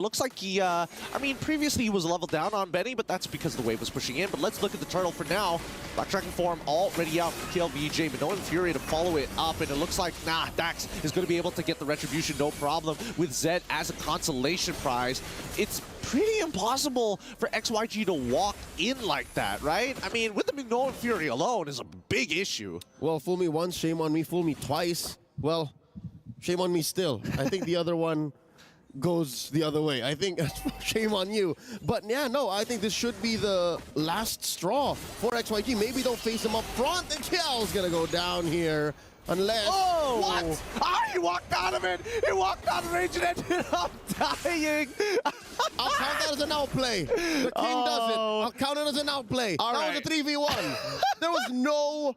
Looks like he, I mean, previously he was leveled down on Benny, but that's because the wave was pushing in. But let's look at the turtle for now. Backtracking form already out from KLVJ, but no Fury to follow it up. And it looks like, nah, Dax is going to be able to get the retribution, no problem, with Zed as a consolation prize. It's pretty impossible for XYG to walk in like that, right? I mean, with the Mignola Fury alone is a big issue. Well, fool me once, shame on me. Fool me twice, well, shame on me still. I think the other one goes the other way. I think shame on you. But yeah, no, I think this should be the last straw for XYG. Maybe don't face him up front. The kill's gonna go down here. Unless... Oh! What? Ah, he walked out of it! He walked out of range and ended up dying! I'll count that as an outplay. The king does it. I'll count it as an outplay. All that right. was a 3v1. There was no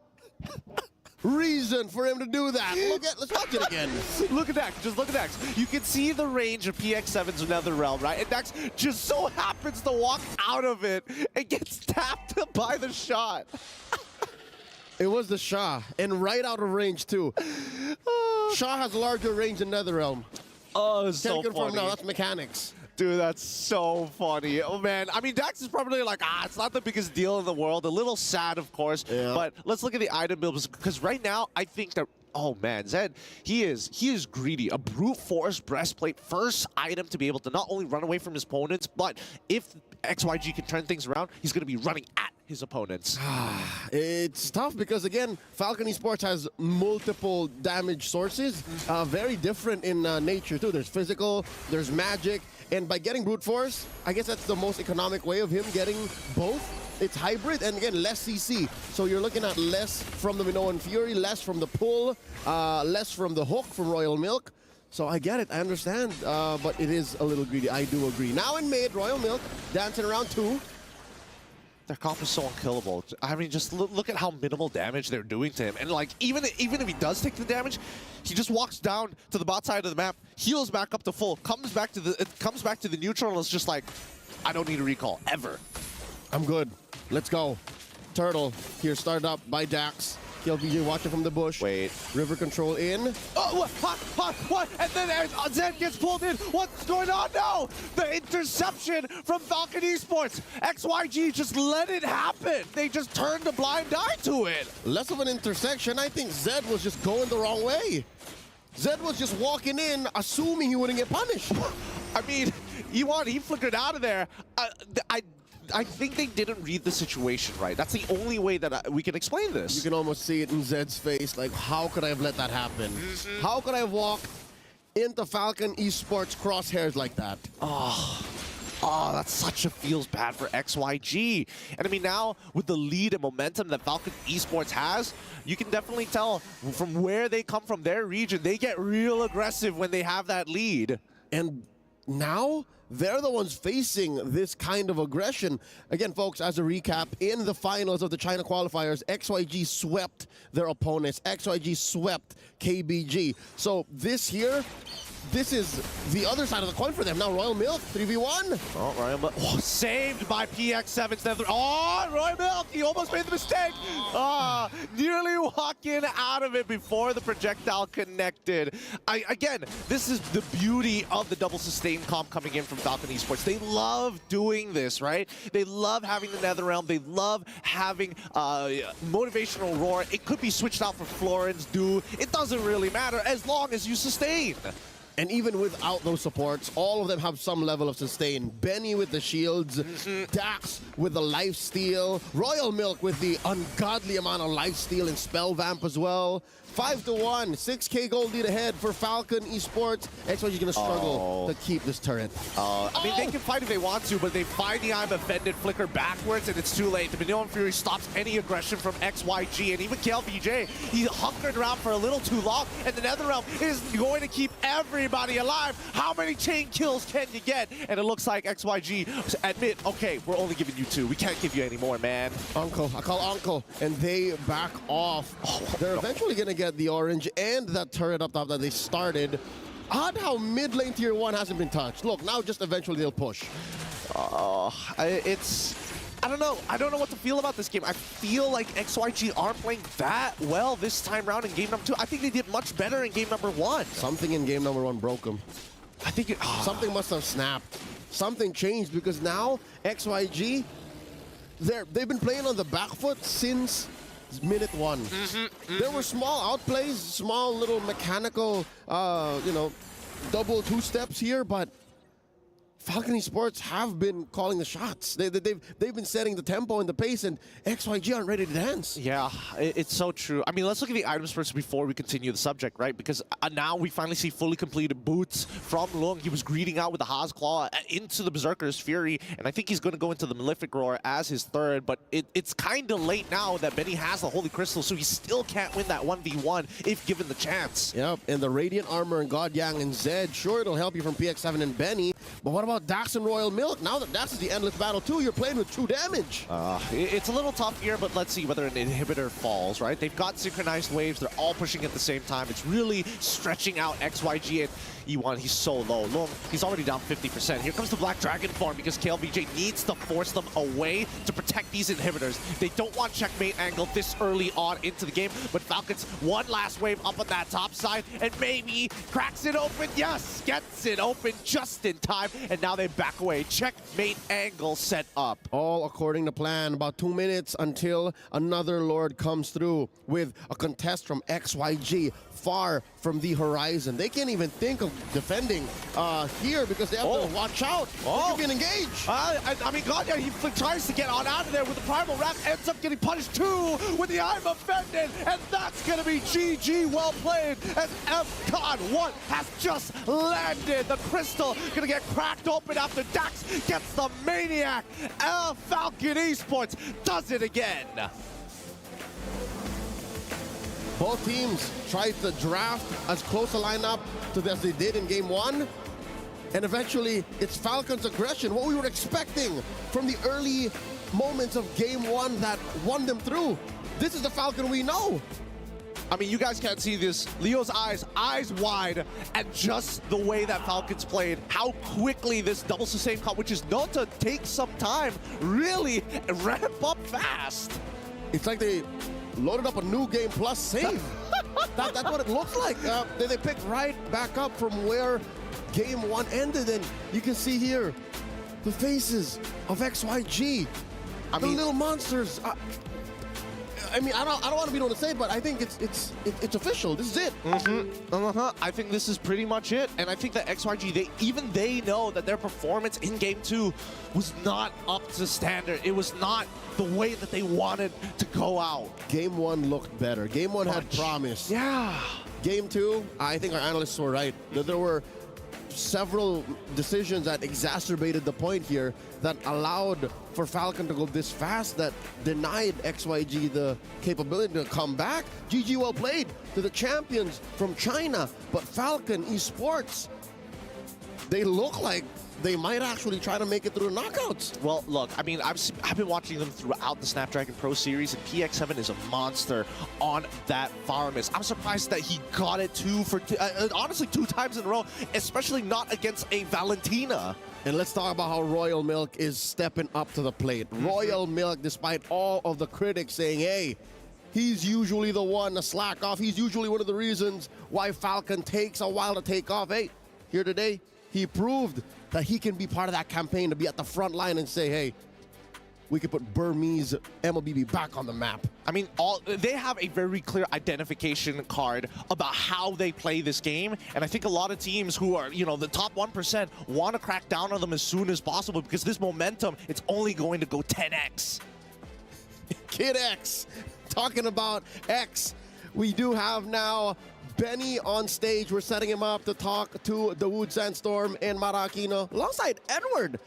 reason for him to do that. Let's watch it again. Look at Dax, just look at Dax. You can see the range of PX7's NetherRealm, right? And Dax just so happens to walk out of it and gets tapped by the shot. It was the Shah, and right out of range too. Shah has larger range than NetherRealm. Oh, it's so Can't confirm funny. now, that's mechanics. Dude, that's so funny. Oh, man. I mean, Dax is probably like, it's not the biggest deal in the world. A little sad, of course. Yeah. But let's look at the item builds, because right now, I think that, oh, man, Zed, he is greedy. A brute force breastplate, first item to be able to not only run away from his opponents, but if XYG can turn things around, he's going to be running at his opponents. It's tough because, again, Falcon Esports has multiple damage sources, very different in nature, too. There's physical, there's magic, and by getting brute force, I guess that's the most economic way of him getting both. It's hybrid, and again, less CC. So you're looking at less from the Minoan Fury, less from the pull, less from the hook from Royal Milk. So I get it, I understand, but it is a little greedy, I do agree. Now in mid, Royal Milk dancing around too. Their comp is so unkillable. I mean, just look at how minimal damage they're doing to him. And like, even if he does take the damage, he just walks down to the bot side of the map, heals back up to full, comes back to the neutral, and it's just like, I don't need a recall ever. I'm good. Let's go. Turtle here, started up by Dax. KLVJ watching from the bush. Wait. River control in. Oh, what? And then Zed gets pulled in. What's going on now? The interception from Falcon Esports. XYG just let it happen. They just turned a blind eye to it. Less of an intersection. I think Zed was just going the wrong way. Zed was just walking in, assuming he wouldn't get punished. I mean, he flickered out of there. I think they didn't read the situation right. That's the only way that we can explain this. You can almost see it in Zed's face. Like, how could I have let that happen? How could I have walked into Falcon Esports crosshairs like that? Oh, that's such a feels bad for XYG. And I mean, now with the lead and momentum that Falcon Esports has, you can definitely tell from where they come from, their region, they get real aggressive when they have that lead. And now they're the ones facing this kind of aggression. Again, folks, as a recap, in the finals of the China qualifiers, XYG swept their opponents. XYG swept KBG. So this here, this is the other side of the coin for them. Now Royal Milk, 3v1. Oh, Royal Milk, saved by PX7's Nether. Oh, Royal Milk, he almost made the mistake. Nearly walking out of it before the projectile connected. Again, this is the beauty of the double sustain comp coming in from Falcon Esports. They love doing this, right? They love having the NetherRealm. They love having motivational roar. It could be switched out for Florence, Do. It doesn't really matter as long as you sustain. And even without those supports, all of them have some level of sustain. Benny with the shields, Dax with the lifesteal, Royal Milk with the ungodly amount of lifesteal and spell vamp as well. 5-1, 6K gold lead ahead for Falcon Esports. XYG gonna struggle to keep this turret. I mean, they can fight if they want to, but they find the I'm offended flicker backwards, and it's too late. The Mignola Fury stops any aggression from XYG, and even KLVJ, he hunkered around for a little too long, and the NetherRealm is going to keep everybody alive. How many chain kills can you get? And it looks like XYG admit, okay, we're only giving you 2. We can't give you any more, man. Uncle, I call Uncle, and they back off. They're eventually gonna get the orange and that turret up top that they started. Odd how mid lane tier 1 hasn't been touched. Look, now just eventually they'll push. I don't know. I don't know what to feel about this game. I feel like XYG aren't playing that well this time around in game number 2. I think they did much better in game number 1. Something in game number 1 broke them. I think something must have snapped. Something changed because now XYG, they've been playing on the back foot since minute one. There were small outplays, small little mechanical, double two steps here, but Falcon Esports have been calling the shots. They've been setting the tempo and the pace, and XYG aren't ready to dance. Yeah, it's so true. I mean, let's look at the items first before we continue the subject, right? Because now we finally see fully completed boots from Lung. He was greeting out with the Haas Claw into the Berserker's Fury, and I think he's going to go into the Malefic Roar as his third, but it's kind of late now that Benny has the Holy Crystal, so he still can't win that 1v1 if given the chance. Yep, and the Radiant Armor and God Yang and Zed, sure, it'll help you from PX7 and Benny, but what about Dax and Royal Milk? Now that Dax is the endless battle too, you're playing with true damage. It's a little tough here, but let's see whether an inhibitor falls, right? They've got synchronized waves. They're all pushing at the same time. It's really stretching out XYG and E1. He's so low. Look, he's already down 50%. Here comes the Black Dragon farm because KLBJ needs to force them away to protect these inhibitors. They don't want checkmate angle this early on into the game, but Falcons one last wave up on that top side and maybe cracks it open. Yes, gets it open just in time, and now they back away. Checkmate angle set up. All according to plan. About 2 minutes until another Lord comes through with a contest from XYG far from the horizon. They can't even think of defending here because they have to watch out. You can engage. I mean, God, yeah, he tries to get on out of there with the Primal Wrap, ends up getting punished too with the I'm Offended, and that's going to be GG. Well played as FCON 1 has just landed. The crystal going to get cracked open after Dax gets the Maniac. Falcon Esports does it again. Both teams tried to draft as close a lineup as they did in game one. And eventually, it's Falcon's aggression, what we were expecting from the early moments of game one that won them through. This is the Falcon we know. I mean, you guys can't see this. Leo's eyes wide, and just the way that Falcons played, how quickly this double sustain comp, which is known to take some time, really ramp up fast. It's like they loaded up a new game plus save. That's what it looks like. They picked right back up from where game one ended, and you can see here the faces of XYG. The little monsters. I mean, I don't want to be the one to say it, but I think it's official. This is it. I think this is pretty much it, and I think that XYG, they know that their performance in game two was not up to standard. It was not the way that they wanted to go out. Game one looked better. Game one had promise. Yeah. Game two, I think our analysts were right. There were several decisions that exacerbated the point here that allowed for Falcon to go this fast, that denied XYG the capability to come back. GG well played to the champions from China, but Falcon Esports, they look like they might actually try to make it through the knockouts. Well, look, I mean, I've been watching them throughout the Snapdragon Pro Series, and PX7 is a monster on that Faramis. I'm surprised that he got it honestly 2 times in a row, especially not against a Valentina. And let's talk about how Royal Milk is stepping up to the plate. Royal Milk, despite all of the critics saying, hey, he's usually the one to slack off. He's usually one of the reasons why Falcon takes a while to take off. Hey, here today, he proved that he can be part of that campaign, to be at the front line and say, hey, we could put Burmese MLBB back on the map. I mean, they have a very clear identification card about how they play this game, and I think a lot of teams who are, the top 1% want to crack down on them as soon as possible, because this momentum, it's only going to go 10x. Kid X, talking about X, we do have now Benny on stage. We're setting him up to talk to the Wood Sandstorm and Marakino alongside Edward.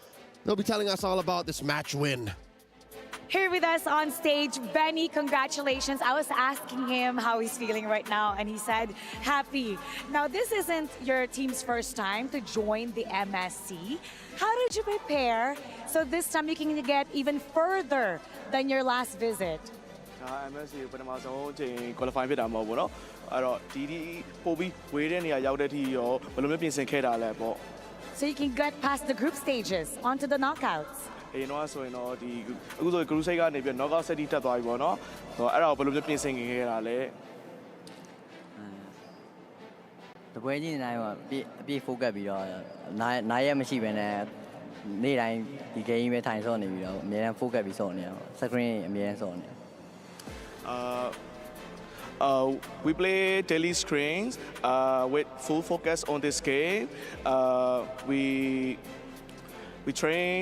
They'll be telling us all about this match win. Here with us on stage, Benny, congratulations. I was asking him how he's feeling right now, and he said happy. Now, this isn't your team's first time to join the MSC. How did you prepare so this time you can get even further than your last visit? MSC ပထမဆုံးချိန် qualify ဖြစ်တာမဟုတ်ဘူးเนาะအဲ့တော့ဒီပို့ပြီးဝေးတဲ့နေရာရောက်တဲ့အထိရောဘယ်လိုမျိုးပြင်ဆင်ခဲ့တာလဲပေါ့ So you can get past the group stages onto the knockouts. အေးတော့ဆိုရင်တော့ဒီအခုဆို group stage ကနေပြီး knockout set တက်သွားပြီပေါ့เนาะအဲ့ဒါကိုဘယ်လိုမျိုးပြင်ဆင်ခဲ့တာလဲ တပွဲချင်းတိုင်းမှာအပြည့် focus ပြီးတော့နိုင်ရမရှိဘဲနဲ့နေ့တိုင်းဒီ game ပဲထိုင်ဆော့နေပြီးတော့အများအား focus ပြီးဆော့နေရအောင် screen အများအားဆော့နေ We play daily screens with full focus on this game. We train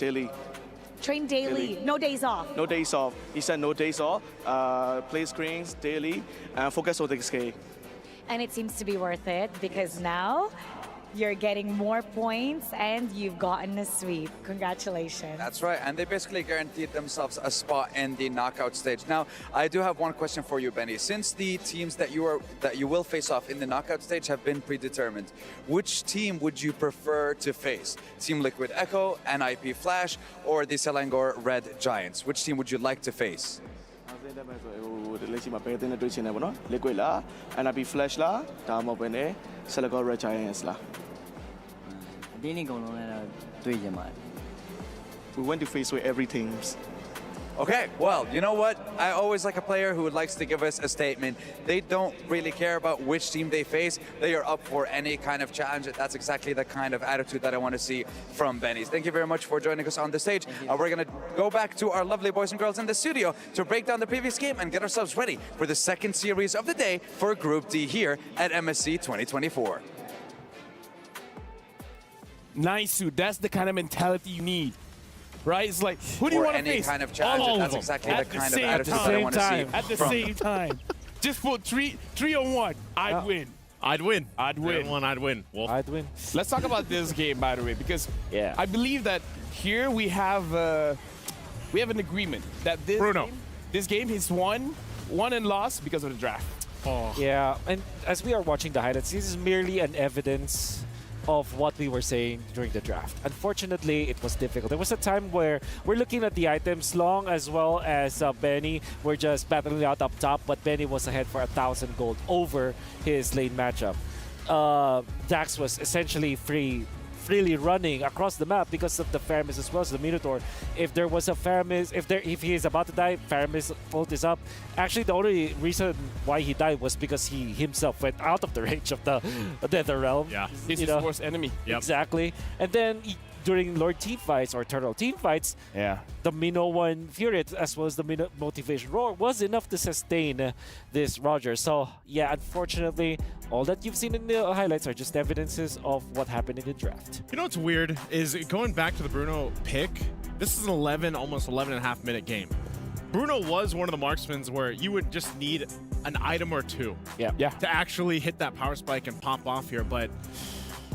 daily. Train daily, no days off. No days off. He said no days off. Play screens daily and focus on this game. And it seems to be worth it because now you're getting more points and you've gotten a sweep. Congratulations. That's right, and they basically guaranteed themselves a spot in the knockout stage. Now, I do have one question for you, Benny. Since the teams that you will face off in the knockout stage have been predetermined, which team would you prefer to face? Team Liquid Echo, NIP Flash, or the Selangor Red Giants? Which team would you like to face? လက်ရှိမှာပဲတင်နေတွေ့ချင်တယ်ပေါ့နော် liquid လား NLB flash လားဒါမှမဟုတ်ဘဲနဲ့ Selangor Red Giants လား အတင်းနေကုန်လုံးနဲ့တွေ့ကြမှာ We went to face with every teams. Okay, well, you know what? I always like a player who likes to give us a statement. They don't really care about which team they face. They are up for any kind of challenge. That's exactly the kind of attitude that I want to see from Benny's. Thank you very much for joining us on the stage. We're going to go back to our lovely boys and girls in the studio to break down the previous game and get ourselves ready for the second series of the day for Group D here at MSC 2024. Nice, Sue. That's the kind of mentality you need. Right? It's like, who do you Or want to any face? kind of challenge, All that's of them. exactly At the kind of attitude same that I want to see time. At the from- same time. Just for three on one, I'd win. I'd win. I'd win. I'd win. Wolf. I'd win. Let's talk about this game, by the way, because Yeah. I believe that here we have an agreement that Bruno. this game is won and lost because of the draft. Oh. Yeah, and as we are watching the highlights, this is merely an evidence of what we were saying during the draft. Unfortunately, it was difficult. There was a time where we're looking at the items, Long as well as Benny were just battling out up top, but Benny was ahead for 1,000 gold over his lane matchup. Dax was essentially freely running across the map because of the Faramis as well as the Minotaur. If there was a Faramis, if he is about to die, Faramis ult is up. Actually, the only reason why he died was because he himself went out of the range of the Nether Realm. Yeah. He's You his know, worst enemy. Yep. Exactly. And then during Lord team fights or Turtle team fights, Yeah. the Minnow 1 Fury as well as the Minnow Motivation Roar was enough to sustain this Roger. So yeah, unfortunately, all that you've seen in the highlights are just evidences of what happened in the draft. You know what's weird is going back to the Bruno pick. This is an 11, almost 11 and a half minute game. Bruno was one of the marksmen where you would just need an item or two Yeah. to actually hit that power spike and pop off here, but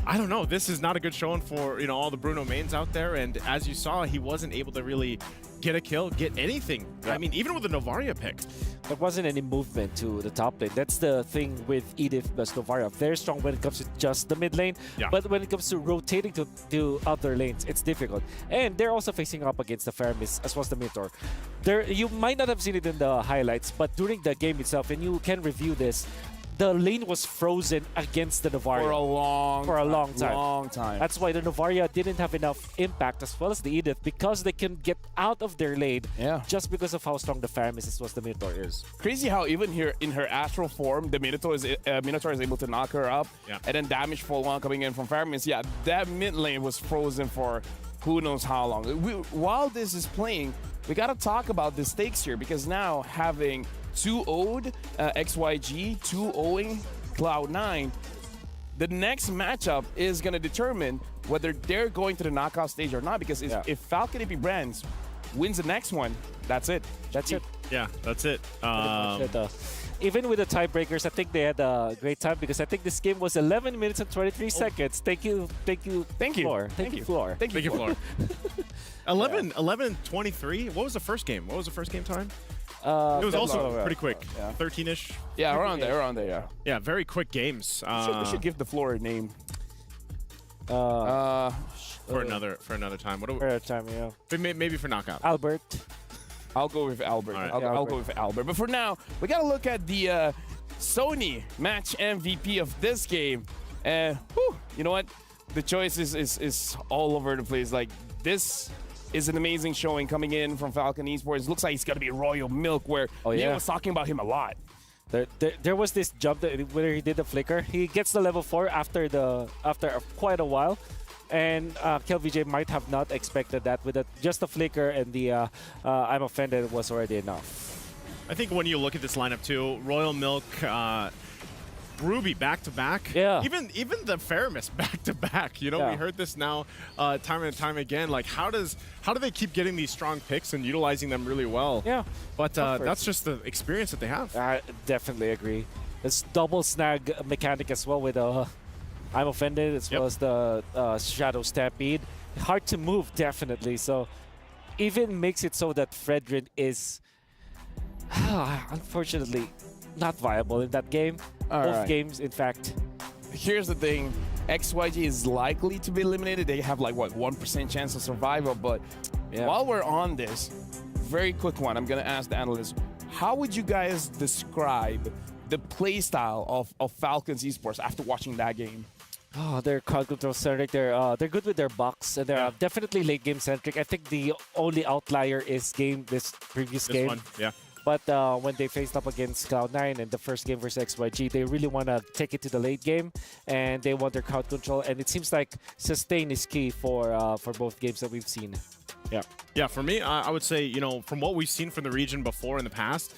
I don't know. This is not a good showing for all the Bruno mains out there, and as you saw, he wasn't able to really get a kill, get anything. I mean, even with the Novaria pick. There wasn't any movement to the top lane. That's the thing with Edith plus Novaria. Very strong when it comes to just the mid lane, Yeah. but when it comes to rotating to other lanes, it's difficult. And they're also facing up against the Faramis as well as the Minotaur. You might not have seen it in the highlights, but during the game itself, and you can review this, the lane was frozen against the Novaria. For a long time. That's why the Novaria didn't have enough impact as well as the Edith because they can get out of their lane just because of how strong the Faramis as well as the Minotaur is. Crazy how even here in her astral form, the Minotaur is able to knock her up, and then damage full one coming in from Faramis. Yeah, that mid lane was frozen for who knows how long. While this is playing, we gotta talk about the stakes here because now having 2-0'd XYG, 2-0'ing Cloud9, the next matchup is going to determine whether they're going to the knockout stage or not. Because if Falcon AP Brands wins the next one, that's it. That's it. Yeah, that's it. Even with the tiebreakers, I think they had a great time because I think this game was 11 minutes and 23 seconds. Thank you, Floor. Thank you, Floor. Thank you, Floor. 11-23. What was the first game? What was the first game time? It was also pretty quick. 13-ish. Yeah, around there. Yeah. Yeah, very quick games. We should give the floor a name. For another time. What do For a time, yeah. maybe for knockout. Albert. I'll go with Albert. All right. I'll go with Albert. But for now, we gotta look at the Sony match MVP of this game. And you know what? The choice is all over the place. Like, this is an amazing showing coming in from Falcon Esports. Looks like he's gonna be Royal Milk, where Neil was talking about him a lot. There was this jump where he did the flicker. He gets the level 4 after quite a while. And KLVJ might have not expected that with just the flicker and the I'm offended was already enough. I think when you look at this lineup too, Royal Milk, Ruby back-to-back. Yeah. Even the Faramis back-to-back. You know, Yeah. we heard this now time and time again. Like, how do they keep getting these strong picks and utilizing them really well? Yeah. But that's just the experience that they have. I definitely agree. This double snag mechanic as well with I'm offended as well as the Shadow Stampede. Hard to move, definitely. So even makes it so that Fredrin is unfortunately not viable in that game. Both games, in fact. Here's the thing. XYG is likely to be eliminated. They have like, what, 1% chance of survival. But while we're on this, very quick one, I'm going to ask the analysts, how would you guys describe the play style of Falcons Esports after watching that game? Oh, they're crowd control centric. They're good with their box, and they're definitely late game centric. I think the only outlier is this previous game. One, yeah. But when they faced up against Cloud9 in the first game versus XYG, they really want to take it to the late game, and they want their crowd control. And it seems like sustain is key for both games that we've seen. Yeah. For me, I would say, you know, from what we've seen from the region before in the past,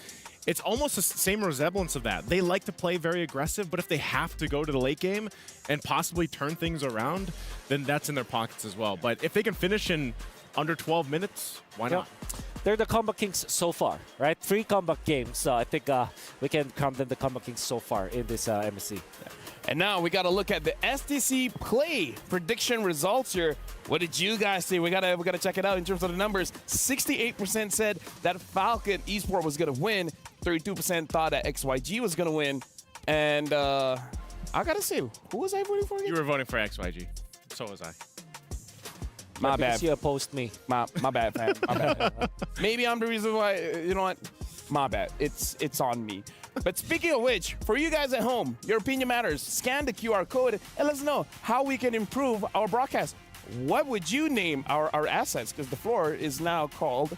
it's almost the same resemblance of that. They like to play very aggressive, but if they have to go to the late game and possibly turn things around, then that's in their pockets as well. But if they can finish in under 12 minutes, why not? They're the Combat Kings so far, right? 3 combat games. So I think we can crown them the Combat Kings so far in this MSC. And now we got to look at the STC play prediction results here. What did you guys see? We gotta check it out in terms of the numbers. 68% said that Falcon Esport was gonna win. 32% thought that XYG was gonna win. And I gotta say, who was I voting for again? You were voting for XYG. So was I. My bad. You opposed me. My bad, fam. My bad. Maybe I'm the reason why. You know what? My bad. It's on me. But speaking of which, for you guys at home, your opinion matters. Scan the QR code and let us know how we can improve our broadcast. What would you name our assets? Because the floor is now called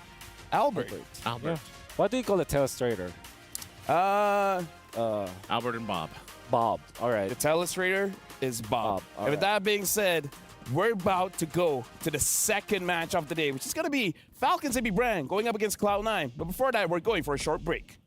Albert. Albert. Yeah. What do you call a telestrator? Albert and Bob. Bob. All right. The telestrator is Bob. All And with that being said, we're about to go to the second match of the day, which is going to be Falcons AB Brand going up against Cloud9. But before that, we're going for a short break.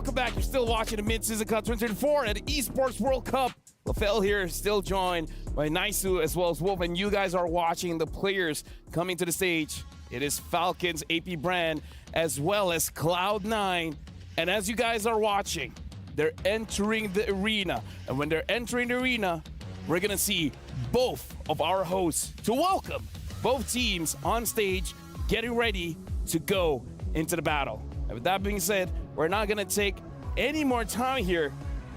welcome back. You're still watching the Mid-Season Cup 2024 at the Esports World Cup. LaFell here, still joined by Naisu as well as Wolf, and you guys are watching the players coming to the stage. It is Falcons, AP Brand, as well as Cloud9. And as you guys are watching, they're entering the arena. And when they're entering the arena, we're gonna see both of our hosts to welcome both teams on stage, getting ready to go into the battle. And with that being said, we're not gonna take any more time here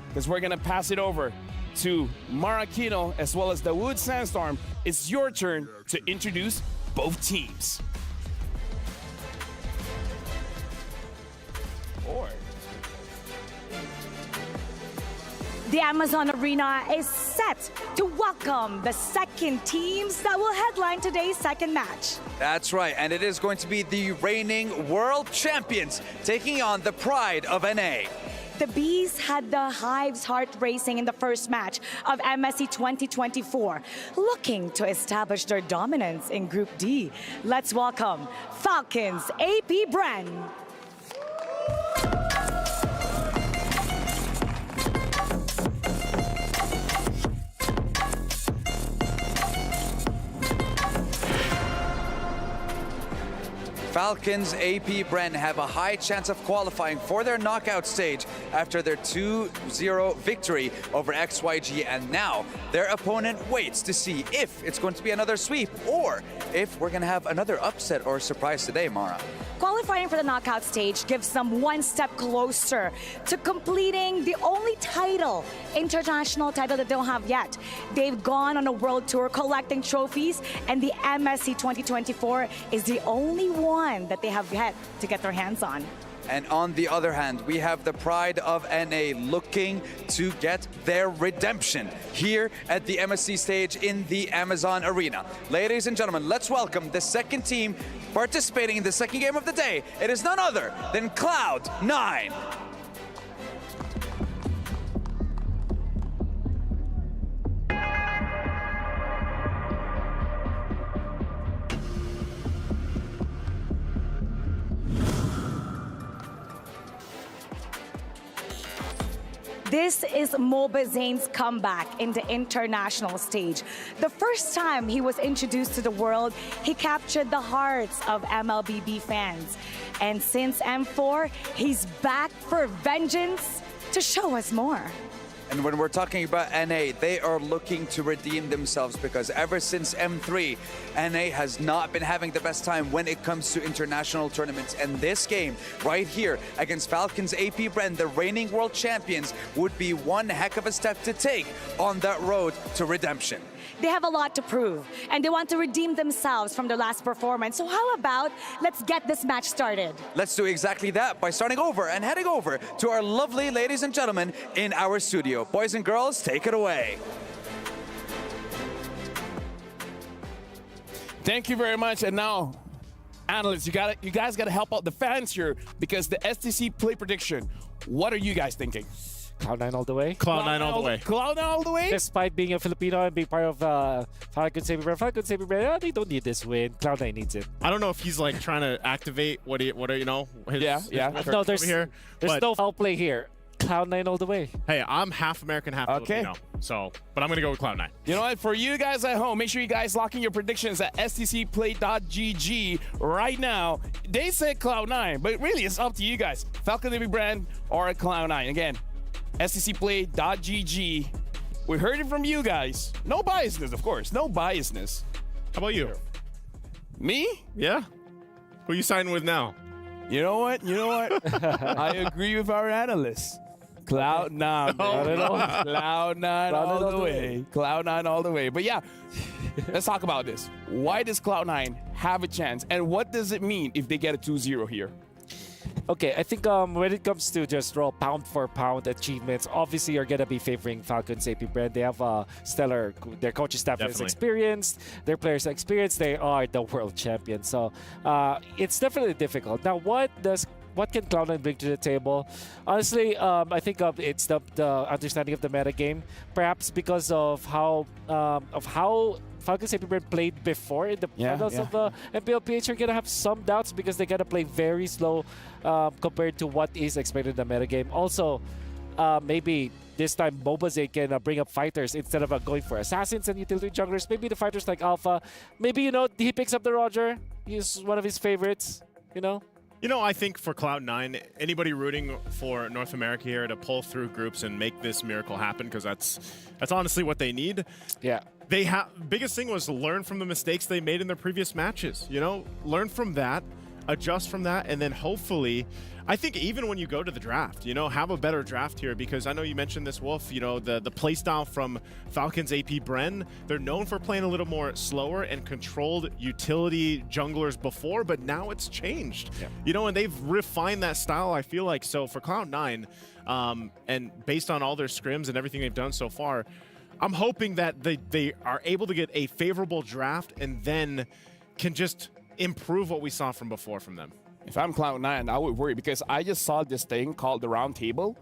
because we're gonna pass it over to Maracino as well as the Wood Sandstorm. It's your turn to introduce both teams. Or The Amazon Arena is set to welcome the second teams that will headline today's second match. That's right, and it is going to be the reigning world champions taking on the pride of NA. The Bees had the Hive's heart racing in the first match of MSC 2024, looking to establish their dominance in Group D. Let's welcome Falcons AP Brand. Falcons AP Brand have a high chance of qualifying for their knockout stage after their 2-0 victory over XYG, and now their opponent waits to see if it's going to be another sweep or if we're going to have another upset or surprise today, Mara. Qualifying for the knockout stage gives them one step closer to completing the only title, international title that they don't have yet. They've gone on a world tour collecting trophies, and the MSC 2024 is the only one that they have yet to get their hands on. And on the other hand, we have the pride of NA looking to get their redemption here at the MSC stage in the Amazon Arena. Ladies and gentlemen, let's welcome the second team participating in the second game of the day. It is none other than Cloud9. This is Mobazane's comeback in the international stage. The first time he was introduced to the world, he captured the hearts of MLBB fans. And since M4, he's back for vengeance to show us more. And when we're talking about NA, they are looking to redeem themselves because ever since M3, NA has not been having the best time when it comes to international tournaments. And this game right here against Falcons AP Brand, the reigning world champions, would be one heck of a step to take on that road to redemption. They have a lot to prove, and they want to redeem themselves from their last performance. So how about let's get this match started? Let's do exactly that by starting over and heading over to our lovely ladies and gentlemen in our studio. Boys and girls, take it away. thank you very much. And now, analysts, you guys gotta help out the fans here because the STC play prediction. What are you guys thinking? Cloud9 all the way. Cloud9 all the way. Cloud9 all the way? Despite being a Filipino and being part of Falcons AP Brand, they don't need this win. Cloud9 needs it. I don't know if he's like trying to activate what you know. His, Yeah. his No, there's over here. there's no foul play here. Cloud9 all the way. Hey, I'm half American, half Filipino. So, but I'm gonna go with Cloud9. You know what? For you guys at home, make sure you guys lock in your predictions at stcplay.gg right now. They said Cloud9, but really it's up to you guys. Falcon AP Brand or Cloud9. Again, stcplay.gg. We heard it from you guys. No biasness, of course. No biasness. How about you? Me? Yeah. Who you signing with now? You know what? I agree with our analysts. Cloud9. Cloud9 all the way. Cloud9 all the way. But yeah, let's talk about this. Why does Cloud9 have a chance? And what does it mean if they get a 2-0 here? Okay, I think when it comes to just raw pound for pound achievements, obviously you're gonna be favoring Falcons AP Brand. They have stellar, their coaching staff is experienced, their players are experienced, they are the world champions. So it's definitely difficult. Now, what can Cloud9 bring to the table? Honestly, I think it's the understanding of the meta game, perhaps because of how Falcons AP Brand played before in the Yeah, finals yeah. of the MPLPH are gonna have some doubts because they gotta play very slow compared to what is expected in the metagame. Also, maybe this time Mobazane can bring up fighters instead of going for assassins and utility junglers. Maybe the fighters like Alpha. Maybe, you know, he picks up the Roger. He's one of his favorites, you know? You know, I think for Cloud9, anybody rooting for North America here to pull through groups and make this miracle happen, because that's honestly what they need. Yeah. They biggest thing was to learn from the mistakes they made in their previous matches. You know, learn from that, adjust from that, and then hopefully, I think even when you go to the draft, you know, have a better draft here, because I know you mentioned this, Wolf, you know, the play style from Falcons AP Bren, they're known for playing a little more slower and controlled utility junglers before, but now it's changed. Yeah. You know, and they've refined that style, I feel like. So for Cloud9, and based on all their scrims and everything they've done so far, I'm hoping that they are able to get a favorable draft and then can just improve what we saw from before from them. If I'm Cloud9, I would worry because I just saw this thing called the round table.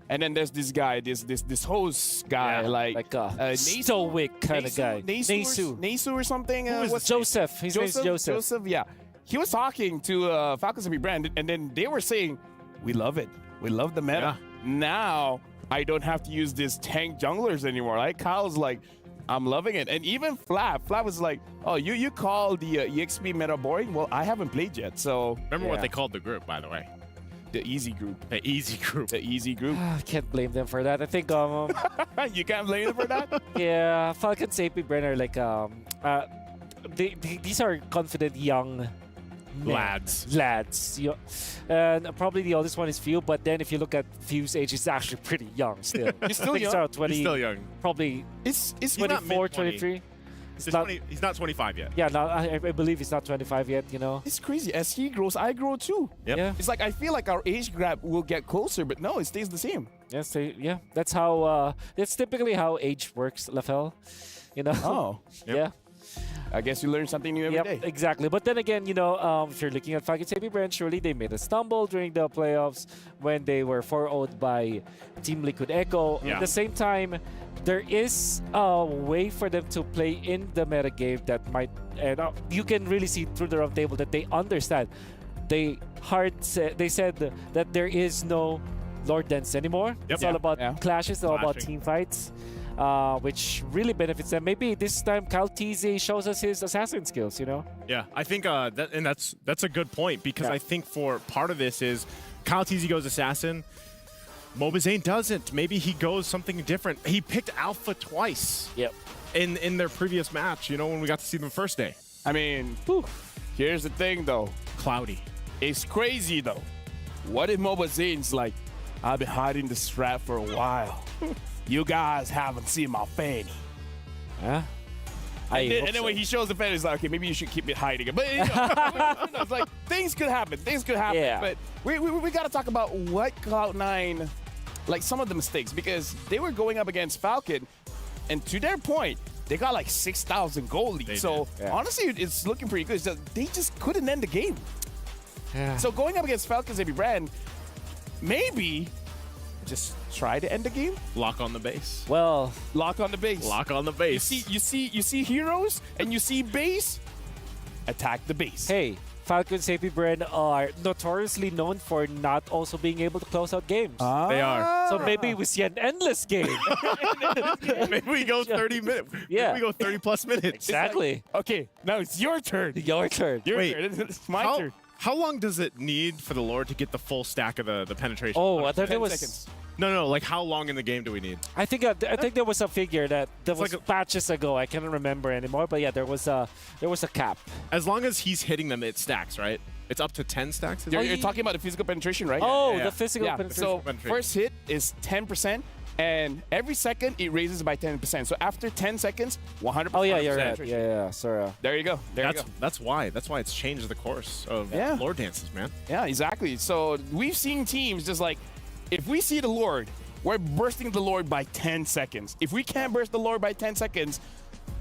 And then there's this guy, this host guy, Yeah, like stoic kind of guy. Nasu or something. What's Joseph. His name's Joseph. Joseph, yeah. He was talking to Falcons AP Brand, and then they were saying, we love it. We love the meta. Yeah. Now, I don't have to use these tank junglers anymore. Like, Kyle's like, I'm loving it. And even Flap was like, oh, you call the EXP meta boring? Well, I haven't played yet, so. Remember what they called the group, by the way? The easy group. The easy group. The easy group. I can't blame them for that. I think You can't blame them for that? yeah, Falcons AP Brand are like these are confident young men. Lads. And probably the oldest one is Few, but then if you look at Few's age, he's actually pretty young still. He's still I think young? around 20, He's still young. Probably It's 24, mid-20. 23. He's not 25 yet. Yeah, no, I believe he's not 25 yet, you know. It's crazy. As he grows, I grow too. Yep. Yeah. It's like I feel like our age gap will get closer, but no, it stays the same. Yes, yeah. That's how that's typically how age works, Lafel. You know? Oh. Yeah. I guess you learn something new every day. Exactly. But then again, you know, if you're looking at Falcons AP Brand, surely they made a stumble during the playoffs when they were 4-0'd by Team Liquid Echo. Yeah. At the same time, there is a way for them to play in the meta game that might, and you can really see through the round table that they understand. They said that there is no Lord Dance anymore. Yep. It's all about clashes, all about Clashing. team fights. Which really benefits them. Maybe this time Kyle TZ shows us his assassin skills, you know? Yeah, I think that's a good point, because I think for part of this is Kyle TZ goes assassin, Mobazane doesn't. Maybe he goes something different. He picked Alpha twice. Yep. In their previous match, you know, when we got to see them first day. I mean, here's the thing though. Cloudy. It's crazy though. What if Mobazane's like, I've been hiding the strap for a while. You guys haven't seen my fanny. Yeah. And then when he shows the fanny, he's like, okay, maybe you should keep it hiding it. But you know, it's like things could happen. Things could happen. Yeah. But we got to talk about what Cloud9, like some of the mistakes, because they were going up against Falcon, and to their point, they got like 6,000 goal lead. So honestly, it's looking pretty good. So they just couldn't end the game. Yeah. So going up against Falcons AP Brand, maybe just try to end the game. Lock on the base. Well, Lock on the base. Lock on the base. You see heroes and you see base. Attack the base. hey, Falcons AP Brand are notoriously known for not also being able to close out games. They are. So maybe we see an endless game. Maybe we go 30 minutes. Yeah. Maybe we go 30 plus minutes. Exactly. Okay, now it's your turn. Your turn. Your Wait, turn. It's my turn. How long does it need for the Lord to get the full stack of the penetration? Oh, I thought 10 there was. seconds. No. Like, how long in the game do we need? I think there was a figure that was like a- patches ago. I can't remember anymore. But yeah, there was a cap. As long as he's hitting them, it stacks, right? It's up to 10 stacks? You're talking about the physical penetration, right? Oh, yeah. the physical Yeah. penetration. So penetration. first hit is 10%, and every second it raises by 10%. So after 10 seconds, 100%. Oh yeah, you're right. penetration. Yeah. Sorry. There you go. There you go. That's why it's changed the course of Yeah. Lord dances, man. Yeah, exactly. So we've seen teams just like, if we see the Lord, we're bursting the Lord by 10 seconds. If we can't burst the Lord by 10 seconds,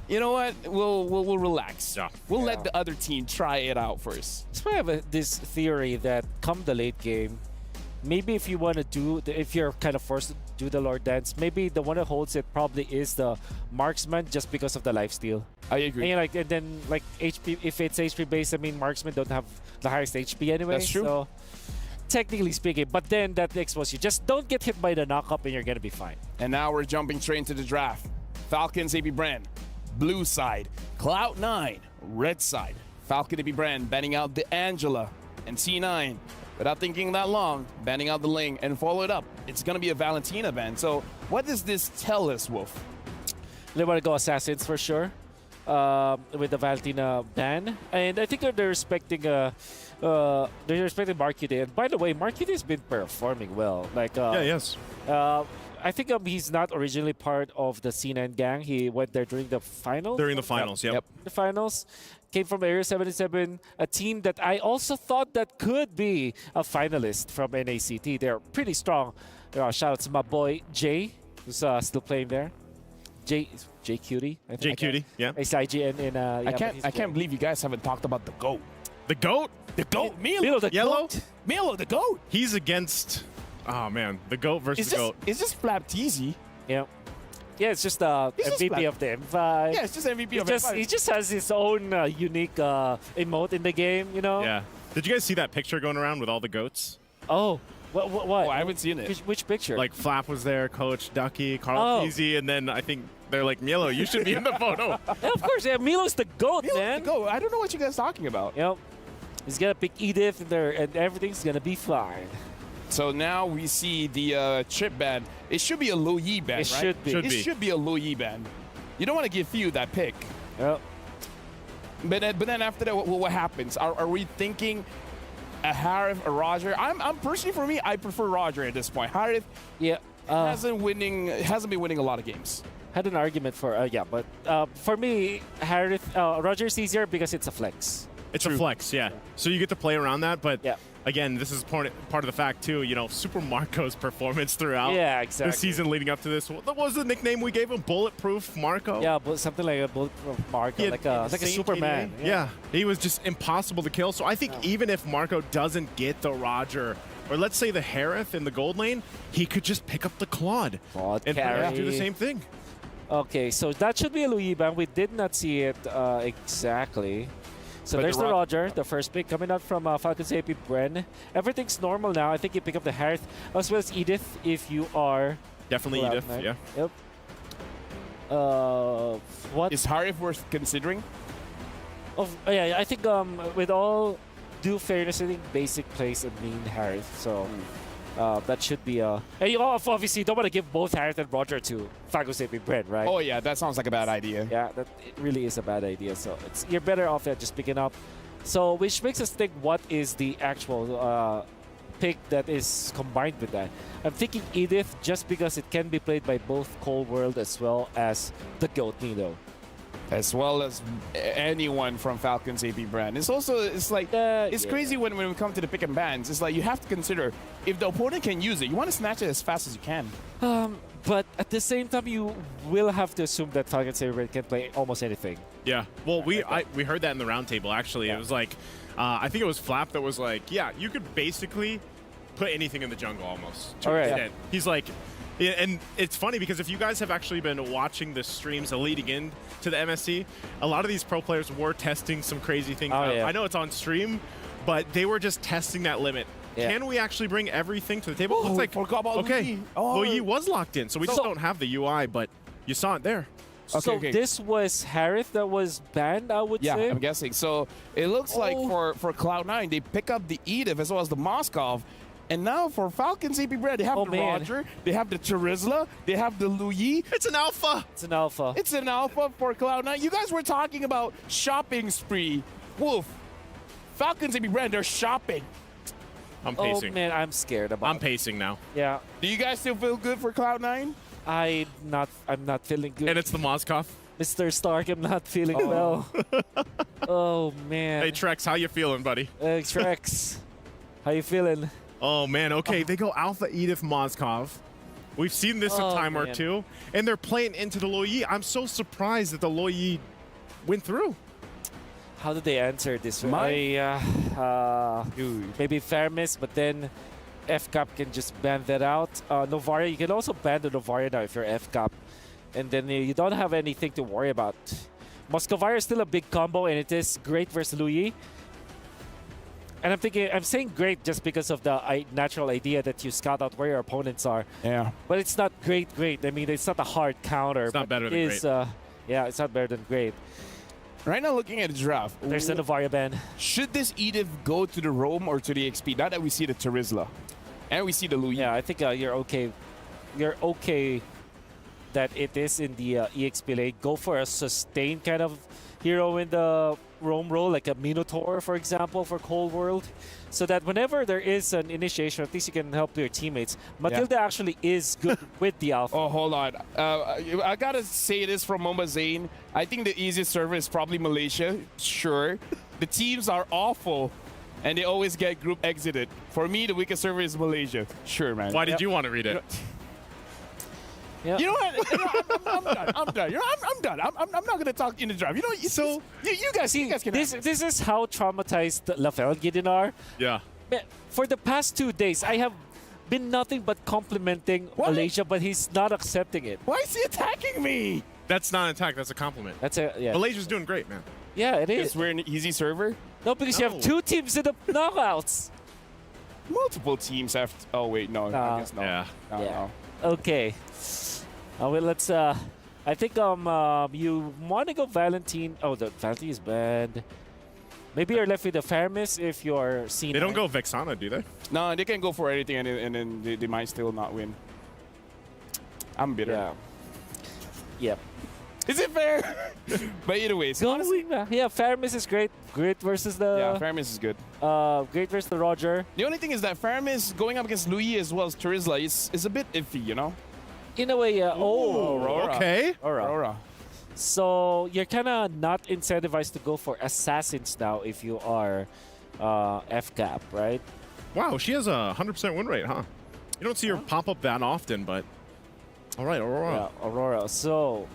you know what? We'll relax. Yeah. We'll let the other team try it out first. That's why I have this theory that come the late game, maybe if you want to do, if you're kind of forced to do the Lord Dance, maybe the one that holds it probably is the Marksman just because of the lifesteal. I agree. And then like HP, if it's HP based, I mean Marksman don't have the highest HP anyway. That's true. So technically speaking, but then that exposes you. Just don't get hit by the knockup and you're gonna be fine. And now we're jumping straight into the draft. Falcons AB Brand, blue side. Cloud9, red side. Falcon AB Brand banning out the Angela and C9. Without thinking that long, banning out the Ling and follow it up. It's gonna be a Valentina ban. So what does this tell us, Wolf? They want to go Assassins for sure with the Valentina ban. And I think they're respecting Marquide. And by the way, Marquide has been performing well. Like yes. I think he's not originally part of the C9 gang. He went there during the finals. During the finals, yep. The finals. Came from Area 77, a team that I also thought that could be a finalist from NACT. They're pretty strong. Shout out to my boy Jay, who's still playing there. J Cutie. J Cutie, yeah. It's IGN in. I can't believe you guys haven't talked about the GOAT. The GOAT? The GOAT, Milo the Yellow? GOAT. Milo the GOAT. He's against, oh man, the GOAT versus the GOAT. Is this Flapteasy? Yeah. Yeah, it's just MVP of the M5. Yeah, it's just MVP of M5. He just has his own unique emote in the game, you know? Yeah. Did you guys see that picture going around with all the GOATs? Oh, what? Oh, I haven't seen it. Which picture? Like Flap was there, Coach, Ducky, Carl Peasy, and then I think they're like, Milo, you should be in the photo. Yeah, of course, yeah. Milo's the GOAT, Milo's man. the GOAT. I don't know what you guys are talking about. Yep. He's gonna pick Edith in there, and everything's gonna be fine. So now we see the chip ban. It should be a Lu Yi ban, It right? should be. Should It be. should be a Lu Yi ban. You don't want to give Few that pick. Yep. But then after that, what happens? Are we thinking a Harith, a Roger? I'm personally, for me, I prefer Roger at this point. Harith Yeah. hasn't been winning a lot of games. Had an argument for but for me, Roger's easier because it's a flex. It's a flex, yeah. So you get to play around that, but Yeah. again, this is part of the fact too, you know, Super Marco's performance throughout Yeah, exactly. the season leading up to this. What was the nickname we gave him? Bulletproof Marco? Yeah, but something like a bulletproof Marco, He had like a insane Superman. KDA. Yeah, he was just impossible to kill. So I think even if Marco doesn't get the Roger, or let's say the Harith in the gold lane, he could just pick up the Claude Claude and pretty much do carry. the same thing. Okay, so that should be a Louis ban. We did not see it exactly. So But there's the the Roger, the first pick coming out from Falcons AP Bren. Everything's normal now. I think you pick up the Harith as well as Edith if you are. Definitely Cloud9. Edith, yeah. Yep. What? Is Harith worth considering? Yeah, I think with all due fairness, I think basic plays a mean Harith. So that should be a. And you obviously don't want to give both Harith and Roger to Falcons AP Bren, right? Oh yeah, that sounds like a bad idea. Yeah, that it really is a bad idea. So you're better off at just picking up. So which makes us think, what is the actual pick that is combined with that? I'm thinking Edith just because it can be played by both Cold World as well as the GOAT Nilo. As well as anyone from Falcons AP brand. It's crazy when we come to the pick and bans. It's like you have to consider if the opponent can use it, you want to snatch it as fast as you can. But at the same time, you will have to assume that Falcons AP Brand can play almost anything. Yeah, well, we heard that in the roundtable, actually. Yeah. It was like, I think it was Flap that was like, yeah, you could basically put anything in the jungle almost. To All an right. extent. He's like, yeah, and it's funny because if you guys have actually been watching the streams leading in to the MSC, a lot of these pro players were testing some crazy things Oh, out. yeah. I know it's on stream, but they were just testing that limit. Yeah. Can we actually bring everything to the table? Oh, Looks like, forgot about okay, Luigi. Oh. Luigi was locked in, so we just So- don't have the UI, but you saw it there. So this was Harith that was banned, I would Yeah, say? I'm guessing. So it looks like for Cloud9, they pick up the Edith as well as the Moskov. And now for Falcons AP Bread, they have Oh, the man. Roger, they have the Charizla, they have the Luyi. It's an alpha! It's an alpha. It's an alpha for Cloud9. You guys were talking about shopping spree. Wolf, Falcons AP Bread, they're shopping. I'm Oh pacing. man, I'm scared about I'm it. pacing now. Yeah, Do you guys still feel good for Cloud9? I'm not feeling good. And it's the Moskov. Mr. Stark, I'm not feeling well. Oh man. Hey, Trex, how you feeling, buddy? Trex, how you feeling? Oh, man. Okay, they go Alpha Edith Moskov. We've seen this a Oh, time or man. two, and they're playing into the Luoyi. I'm so surprised that the Luoyi went through. How did they answer this? My- Maybe fair miss, but then FCAP can just ban that out. Novaria, you can also ban the Novaria now if you're FCAP. And then you don't have anything to worry about. Muscovire is still a big combo, and it is great versus Louis. And I'm saying great just because of the natural idea that you scout out where your opponents are. Yeah. But it's not great. I mean, it's not a hard counter. It's not better than great. Yeah, it's not better than great. Right now, looking at the draft, There's the Novaria ban. should this Edith go to the Rome or to the XP? Now that we see the Terizla and we see the Louis. Yeah, I think you're okay. You're okay that it is in the EXP lane. Go for a sustained kind of hero in the Rome role, like a Minotaur, for example, for Cold World, so that whenever there is an initiation, at least you can help your teammates. Matilda actually is good with the Alpha. Oh, hold on. I gotta say this from Moma Zane. I think the easiest server is probably Malaysia. Sure. The teams are awful, and they always get group exited. For me, the weakest server is Malaysia. Sure, man. Why did you want to read it? Yeah. You know what? I'm done. I'm done. I'm done. I'm not gonna talk in the draft. You know, you guys can. This is how traumatized Lafel and Gideon are. Yeah. For the past 2 days, I have been nothing but complimenting Malaysia, but he's not accepting it. Why is he attacking me? That's not an attack. That's a compliment. Yeah. Malaysia's doing great, man. Yeah, it is. Because we're an easy server. No, because you have 2 teams in the knockouts. Multiple teams have. Oh wait, no. I guess no. Yeah. No. Okay. Well, let's. I think you want to go Valentine. Oh, the Valentine is banned. Maybe you're left with the Faramis if you're seen. They don't go Vexana, do they? No, they can go for anything, and then they might still not win. I'm bitter. Yeah. Yep. Is it fair? But either way, so honestly, yeah, Faramis is great. Great versus the. yeah, Faramis is good. Great versus the Roger. The only thing is that Faramis going up against Louis as well as Terizla is a bit iffy, you know. In a way, yeah. Oh, Aurora. Okay. Aurora. So you're kind of not incentivized to go for assassins now if you are FCAP, right? Wow, she has a 100% win rate, huh? You don't see her pop up that often, but all right, Aurora. Yeah, Aurora. So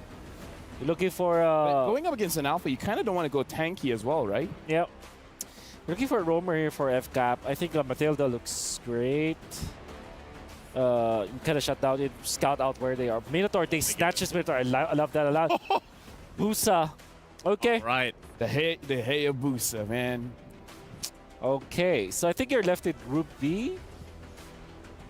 you're looking for But going up against an alpha, you kind of don't want to go tanky as well, right? Yep. You're looking for a roamer here for FCAP. I think Matilda looks great. You kind of shut down it, scout out where they are. Minotaur, they snatch his Minotaur. I love that a lot. Busa. Okay. All right. The Hayabusa, man. Okay. So I think you're left in Group B.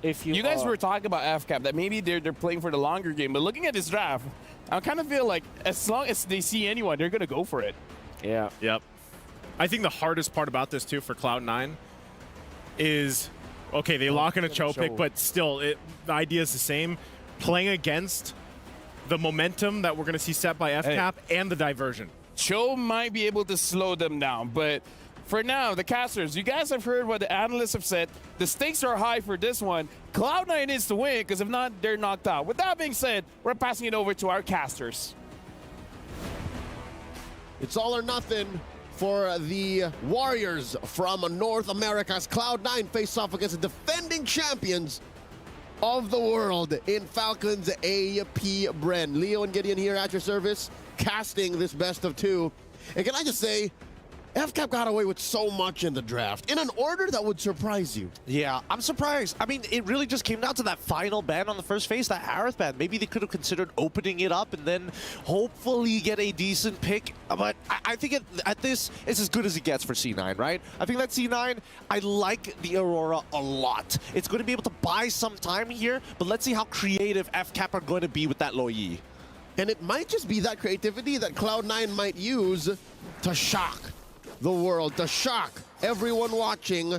If you guys were talking about FCAP, that maybe they're playing for the longer game. But looking at this draft, I kind of feel like as long as they see anyone, they're going to go for it. Yeah. Yep. I think the hardest part about this, too, for Cloud9 is, okay, they lock in a Cho pick, but still, the idea is the same. Playing against the momentum that we're going to see set by FCAP and the diversion. Cho might be able to slow them down, but for now, the casters, you guys have heard what the analysts have said. The stakes are high for this one. Cloud9 needs to win, because if not, they're knocked out. With that being said, we're passing it over to our casters. It's all or nothing for the Warriors from North America's Cloud9 face off against the defending champions of the world in Falcons AP Bren. Leo and Gideon here at your service, casting this best of 2. And can I just say, FCAP got away with so much in the draft in an order that would surprise you. Yeah, I'm surprised. I mean, it really just came down to that final ban on the first phase, that Aerith ban. Maybe they could have considered opening it up and then hopefully get a decent pick. But I think it's as good as it gets for C9, right? I think that C9, I like the Aurora a lot. It's going to be able to buy some time here, but let's see how creative FCAP are going to be with that Loyi. And it might just be that creativity that Cloud9 might use to shock the world, to shock everyone watching,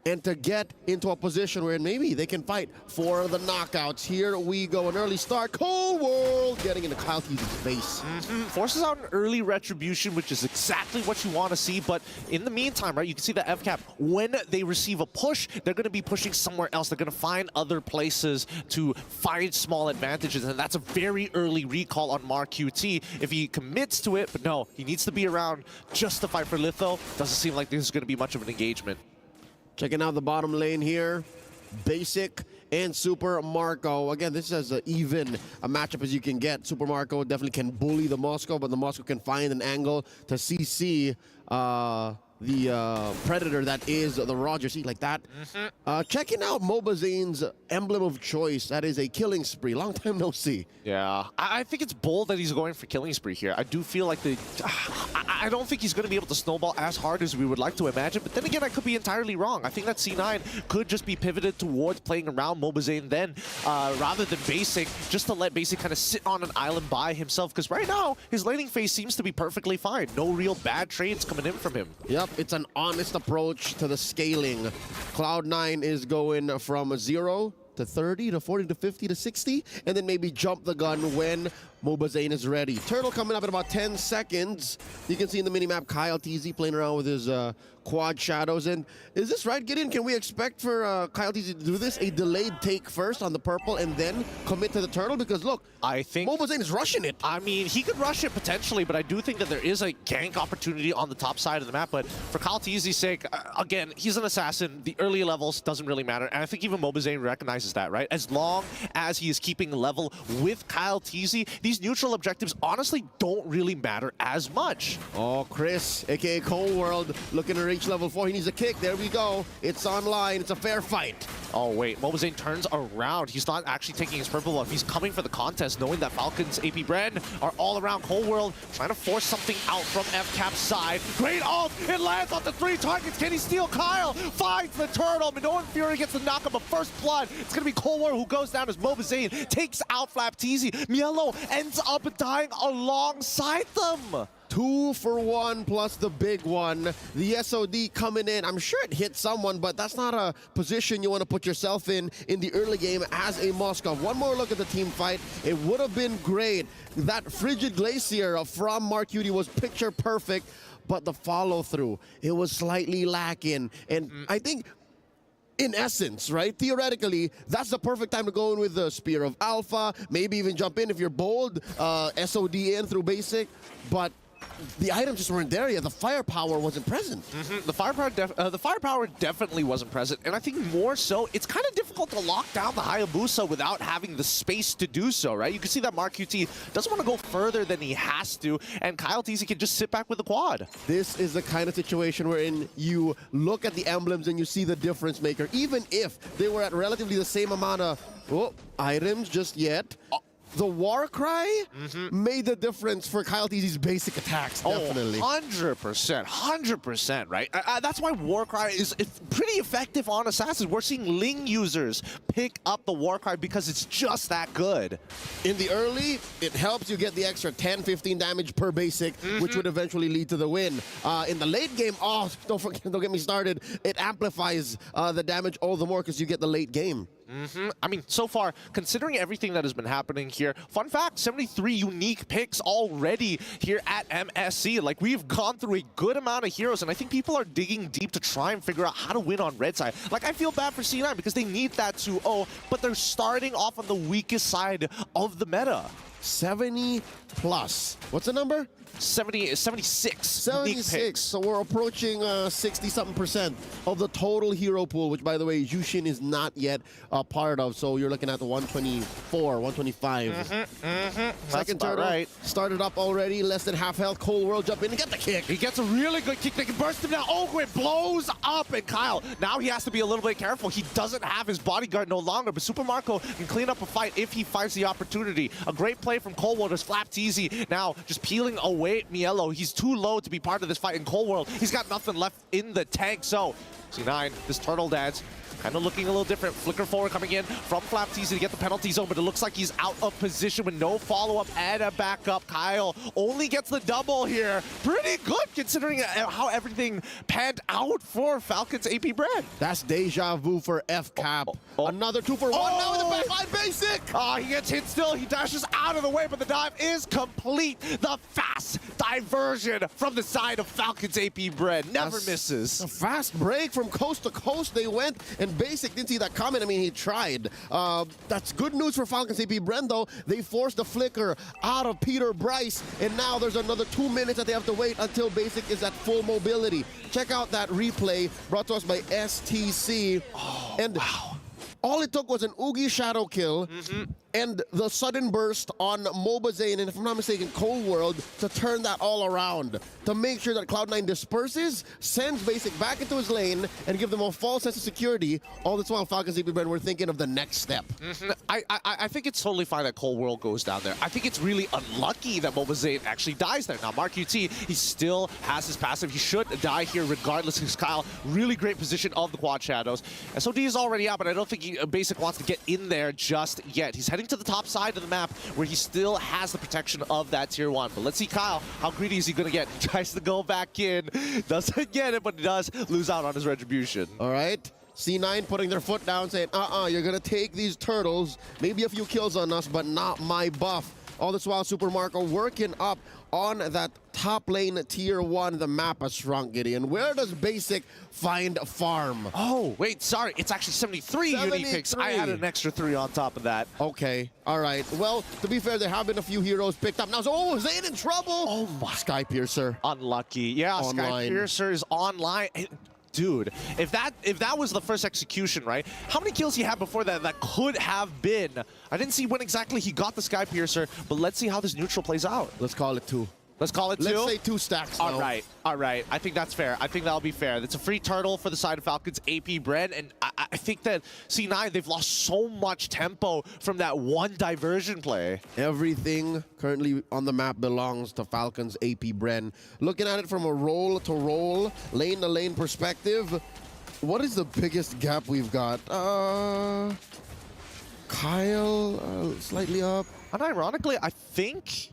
and to get into a position where maybe they can fight for the knockouts. Here we go, an early start. Cold World getting into Kyle Hughes' face. Forces out an early retribution, which is exactly what you want to see. But in the meantime, right, you can see that FCAP, when they receive a push, they're going to be pushing somewhere else. They're going to find other places to find small advantages. And that's a very early recall on Mark QT if he commits to it. But no, he needs to be around just to fight for Litho. Doesn't seem like this is going to be much of an engagement. Checking out the bottom lane here. Basic and Super Marco. Again, this is as even a matchup as you can get. Super Marco definitely can bully the Moscow, but the Moscow can find an angle to CC predator that is the Roger. See, like that. Checking out Mobazane's emblem of choice. That is a killing spree. Long time no see. Yeah, I think it's bold that he's going for killing spree here. I do feel like I don't think he's going to be able to snowball as hard as we would like to imagine, but then again, I could be entirely wrong. I think that C9 could just be pivoted towards playing around Mobazane then, rather than Basic, just to let Basic kind of sit on an island by himself, because right now, his laning phase seems to be perfectly fine. No real bad trades coming in from him. Yep, it's an honest approach to the scaling. Cloud9 is going from 0 to 30 to 40 to 50 to 60, and then maybe jump the gun when Mobazane is ready. Turtle coming up in about 10 seconds. You can see in the minimap Kyle TZ playing around with his quad shadows. And is this right, Gideon? Can we expect for Kyle TZ to do this? A delayed take first on the purple and then commit to the turtle? Because look, I think Mobazane is rushing it. I mean, he could rush it potentially, but I do think that there is a gank opportunity on the top side of the map. But for Kyle TZ's sake, again, he's an assassin. The early levels doesn't really matter. And I think even Mobazane recognizes that, right? As long as he is keeping level with Kyle TZ, these neutral objectives honestly don't really matter as much. Oh, Chris, aka Cold World, looking to reach level 4. He needs a kick. There we go. It's online. It's a fair fight. Oh, wait. Mobazane turns around. He's not actually taking his purple buff. He's coming for the contest, knowing that Falcon's AP Bren are all around Cold World, trying to force something out from FCap's side. Great ult! It lands on the 3 targets. Can he steal Kyle? Finds the turtle. Minoan Fury gets the knock of a first blood. It's going to be Cold World who goes down as Mobazane takes out Flap TZ. Mielo ends up dying alongside them. 2 for 1 plus the big one. The SOD coming in. I'm sure it hit someone, but that's not a position you want to put yourself in the early game as a Moskov. One more look at the team fight. It would have been great. That Frigid Glacier from Mark Cutie was picture perfect, but the follow through, it was slightly lacking. And I think, in essence, right, theoretically, that's the perfect time to go in with the Spear of Alpha, maybe even jump in if you're bold, SOD in through basic, but the items just weren't there yet. The firepower wasn't present. The firepower definitely wasn't present, and I think more so, it's kind of difficult to lock down the Hayabusa without having the space to do so, right? You can see that Mark QT doesn't want to go further than he has to, and Kyle TZ can just sit back with the quad. This is the kind of situation wherein you look at the emblems and you see the difference maker, even if they were at relatively the same amount of items just yet. The war cry made the difference for Kyle TZ's basic attacks, definitely. 100%, 100%, right? That's why war cry is pretty effective on assassins. We're seeing Ling users pick up the war cry because it's just that good. In the early, it helps you get the extra 10, 15 damage per basic, which would eventually lead to the win. In the late game, don't get me started. It amplifies the damage all the more because you get the late game. I mean, so far, considering everything that has been happening here, fun fact, 73 unique picks already here at MSC. Like, we've gone through a good amount of heroes, and I think people are digging deep to try and figure out how to win on red side. Like, I feel bad for C9 because they need that 2-0, but they're starting off on the weakest side of the meta. 70 plus. What's the number? 76. 76. So we're approaching 60-something% of the total hero pool, which, by the way, Jushin is not yet a part of. So you're looking at the 124, 125. Second turtle right. Started up already. Less than half health. Cold World jump in and get the kick. He gets a really good kick. They can burst him down. Oh, it blows up. And Kyle, now he has to be a little bit careful. He doesn't have his bodyguard no longer. But Super Marco can clean up a fight if he finds the opportunity. A great play from Cold World as Flap TZ now just peeling away at Mielo. He's too low to be part of this fight in Cold World. He's got nothing left in the tank. So C9, this turtle dance, kind of looking a little different. Flicker forward coming in from Flap TZ to get the penalty zone, but it looks like he's out of position with no follow-up and a backup. Kyle only gets the double here. Pretty good considering how everything panned out for Falcon's AP Bren. That's deja vu for FCap. Another 2 for 1 now in the backline basic. He gets hit still. He dashes out of the way, but the dive is complete. The fast diversion from the side of Falcon's AP Bren never misses. A fast break from coast to coast they went, and Basic didn't see that coming. I mean, he tried. That's good news for Falcon's AP Bren, though. They forced the flicker out of Peter Bryce, and now there's another 2 minutes that they have to wait until Basic is at full mobility. Check out that replay brought to us by STC. Wow. All it took was an Oogie shadow kill, and the sudden burst on Mobazane, and if I'm not mistaken, Cold World, to turn that all around, to make sure that Cloud9 disperses, sends Basic back into his lane, and give them a false sense of security. All this while, Falcons EP Bren, we're thinking of the next step. I think it's totally fine that Cold World goes down there. I think it's really unlucky that Mobazane actually dies there. Now, Mark UT, he still has his passive. He should die here regardless, because Kyle, really great position of the Quad Shadows. SOD is already out, but I don't think Basic wants to get in there just yet. He's heading to the top side of the map where he still has the protection of that tier 1. But let's see Kyle, how greedy is he going to get? He tries to go back in, doesn't get it, but he does lose out on his retribution. All right. C9 putting their foot down, saying, you're going to take these turtles, maybe a few kills on us, but not my buff. All this while, Super Marco working up on that top lane tier 1. The map has shrunk, Gideon. Where does Basic find a farm? Oh, wait, sorry. It's actually 73 unique picks. I added an extra 3 on top of that. Okay, all right. Well, to be fair, there have been a few heroes picked up. Now, Zayn in trouble. Oh, my. Sky Piercer. Unlucky. Yeah, online. Sky Piercer is online. Dude, if that was the first execution, right? How many kills he had before that could have been? I didn't see when exactly he got the Sky Piercer, but let's see how this neutral plays out. Let's call it 2. Let's call it 2? Let's say 2 stacks now. All right. I think that's fair. I think that'll be fair. That's a free turtle for the side of Falcons AP Bren, and I think that C9, they've lost so much tempo from that one diversion play. Everything currently on the map belongs to Falcons AP Bren. Looking at it from a roll-to-roll, lane-to-lane perspective, what is the biggest gap we've got? Kyle, slightly up. Unironically, I think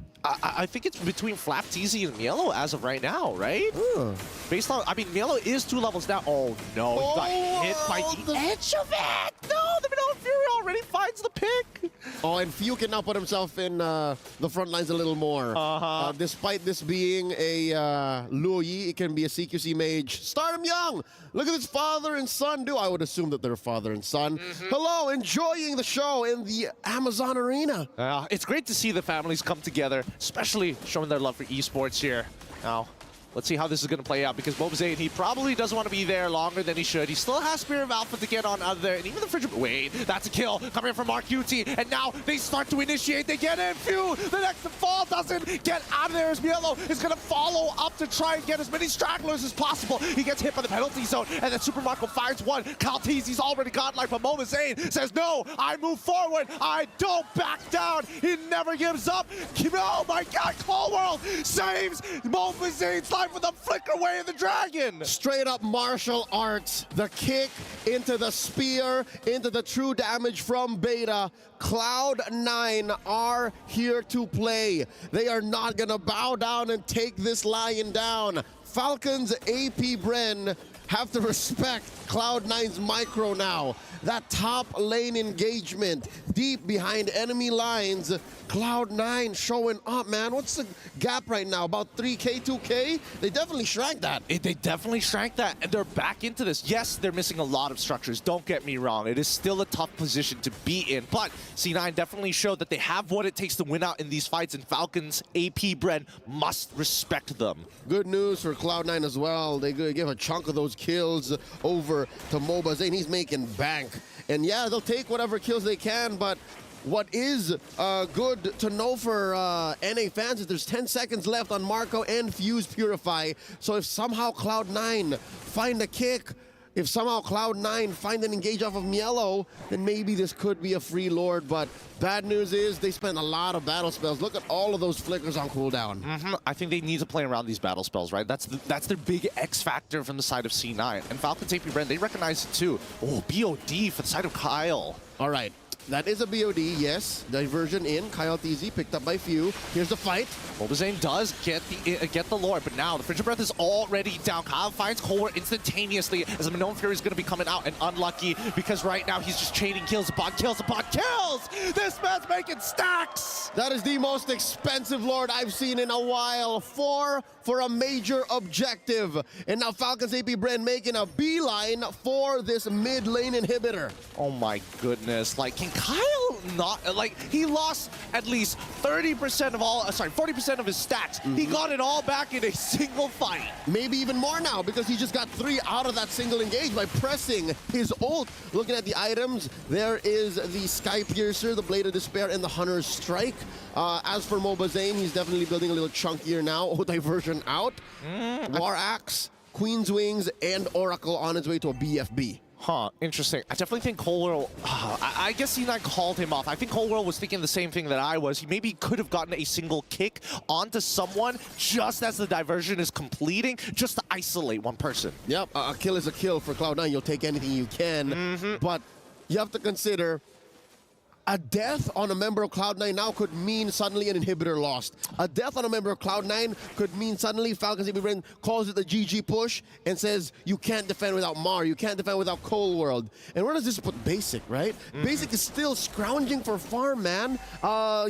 it's between Flap, TZ, and Mielo as of right now, right? Based on, I mean, Mielo is 2 levels down. Oh no, he got hit by the edge of it. No, the Vanilla Fury already finds the pick. Oh, and Few can now put himself in the front lines a little more. Despite this being a Luoyi, it can be a CQC mage. Start him young. Look at this father and son do. I would assume that they're father and son. Hello, enjoying the show in the Amazon Arena. It's great to see the families come together, especially showing their love for esports here. Now, let's see how this is going to play out, because Mobazane, he probably doesn't want to be there longer than he should. He still has Spirit of Alpha to get on out of there, and even the Frigid... Wait, that's a kill coming from Mark UT, and now they start to initiate. They get in. Phew, the next fall doesn't get out of there as Mielo is going to follow up to try and get as many stragglers as possible. He gets hit by the penalty zone, and then Super Marco finds one. Kaltizi's already godlike, but Mobazane says, no, I move forward. I don't back down. He never gives up. Oh my God, Cold World saves Mobazane's life with a flicker way of the dragon. Straight up martial arts. The kick into the spear, into the true damage from Beta. Cloud9 are here to play. They are not gonna bow down and take this lion down. Falcons AP Bren have to respect Cloud9's micro now. That top lane engagement deep behind enemy lines. Cloud9 showing up, man. What's the gap right now? About 3K, 2K? They definitely shrank that. They definitely shrank that, and they're back into this. Yes, they're missing a lot of structures. Don't get me wrong. It is still a tough position to be in, but C9 definitely showed that they have what it takes to win out in these fights, and Falcons AP Bren must respect them. Good news for Cloud9 as well. They give a chunk of those kills over to Mobazane. He's making bank. And yeah, they'll take whatever kills they can, but what is good to know for NA fans is there's 10 seconds left on Marco and Fuse Purify. So if somehow Cloud9 find a kick, if somehow Cloud9 find an engage off of Mielo, then maybe this could be a free Lord. But bad news is they spend a lot of battle spells. Look at all of those flickers on cooldown. I think they need to play around these battle spells, right? That's their big X factor from the side of C9. And Falcons AP Bren, they recognize it too. Oh, BOD for the side of Kyle. All right. That is a BOD, yes. Diversion in. Kyle TZ picked up by Few. Here's the fight. Mobazane does get the Lord, but now the Frigid Breath is already down. Kyle finds Cold War instantaneously as the Minoan Fury is going to be coming out, and unlucky because right now he's just chaining kills upon kills upon kills. This man's making stacks. That is the most expensive Lord I've seen in a while. 4 for a major objective. And now Falcons AP Bren making a beeline for this mid lane inhibitor. Oh my goodness. Like, can Kyle not, like, he lost at least 30% of all, 40% of his stats. He got it all back in a single fight. Maybe even more now, because he just got 3 out of that single engage by pressing his ult. Looking at the items, there is the Sky Piercer, the Blade of Despair, and the Hunter's Strike. As for Mobazane, he's definitely building a little chunkier now. Oh, diversion out. War Axe, Queen's Wings, and Oracle on his way to a BFB. Huh, interesting. I definitely think Coleworld, I guess C9 called him off. I think Coleworld was thinking the same thing that I was. He maybe could have gotten a single kick onto someone just as the diversion is completing, just to isolate one person. Yep, a kill is a kill for Cloud9. You'll take anything you can, but you have to consider a death on a member of Cloud9 now could mean suddenly an inhibitor lost. A death on a member of Cloud9 could mean suddenly Falcons AB calls it the GG push and says, you can't defend without Mar, you can't defend without Coleworld. And where does this put Basic, right? Basic is still scrounging for farm, man.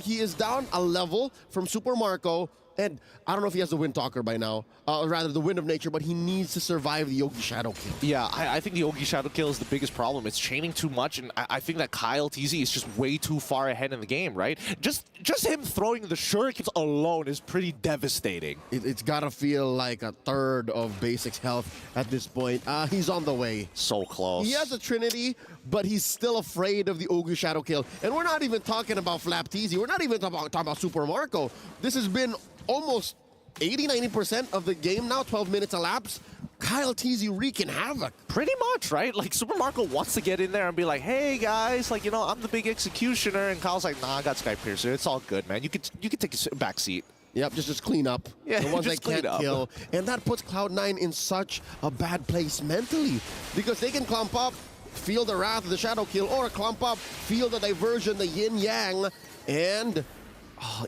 He is down a level from Super Marco. And I don't know if he has the Wind Talker by now, or rather the Wind of Nature, but he needs to survive the Yogi Shadow kill. Yeah, I think the Yogi Shadow kill is the biggest problem. It's chaining too much, and I think that Kyle TZ is just way too far ahead in the game, right? Just him throwing the shurikens alone is pretty devastating. It's gotta feel like a third of Basic's health at this point. He's on the way. So close. He has a Trinity, but he's still afraid of the Yogi Shadow kill. And we're not even talking about Flap TZ. We're not even talking about Super Marco. This has been almost 80-90% of the game now, 12 minutes elapsed. Kyle TZ wreaking havoc. Pretty much, right? Like, Super Marco wants to get in there and be like, hey, guys, like, you know, I'm the big executioner. And Kyle's like, nah, I got Sky Piercer. It's all good, man. You could take a back seat. Yep, just clean up. Yeah, the ones just that can't clean up. kill. And that puts Cloud9 in such a bad place mentally. Because they can clump up, feel the wrath of the Shadow kill, or clump up, feel the diversion, the yin-yang, and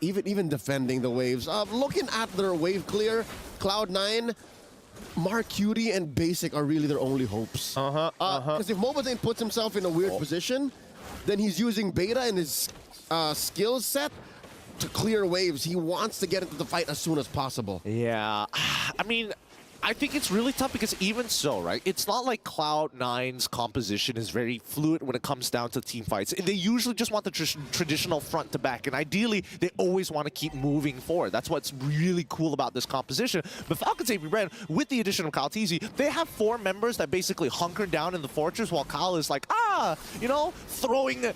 even defending the waves. Looking at their wave clear, Cloud9, Mark Cutie, and Basic are really their only hopes. Because if Mobazane puts himself in a weird position, then he's using Beta and his skill set to clear waves. He wants to get into the fight as soon as possible. Yeah, I mean, I think it's really tough because even so, right, it's not like Cloud9's composition is very fluid when it comes down to team fights. They usually just want the traditional front to back, and ideally, they always want to keep moving forward. That's what's really cool about this composition. But Falcons AB Red, with the addition of Kyle TZ, they have 4 members that basically hunker down in the fortress while Kyle is like, you know, throwing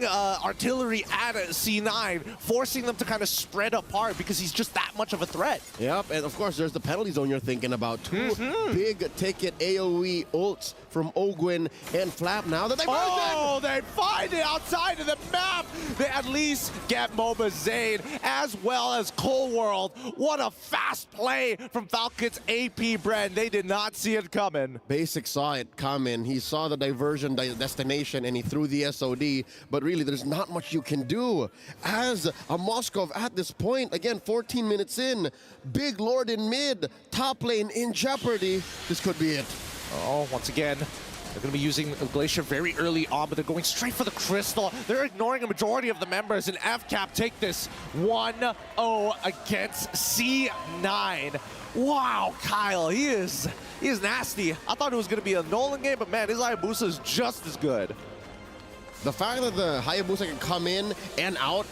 artillery at C9, forcing them to kind of spread apart because he's just that much of a threat. Yep, and of course, there's the penalty zone you're thinking about. 2 big ticket AoE ults from Ogwin and Flap now that they they find it outside of the map. They at least get Mobazane as well as Coleworld. What a fast play from Falcons AP Bren. They did not see it coming. Basic saw it coming. He saw the diversion destination and he threw the SOD, but really there's not much you can do. As a Moskov at this point, again, 14 minutes in, Big Lord in mid, top lane in jeopardy. This could be it. Oh, once again, they're going to be using Glacier very early on, but they're going straight for the Crystal. They're ignoring a majority of the members, and FCAP take this 1-0 against C9. Wow, Kyle, he is nasty. I thought it was going to be a Nolan game, but man, his Hayabusa is just as good. The fact that the Hayabusa can come in and out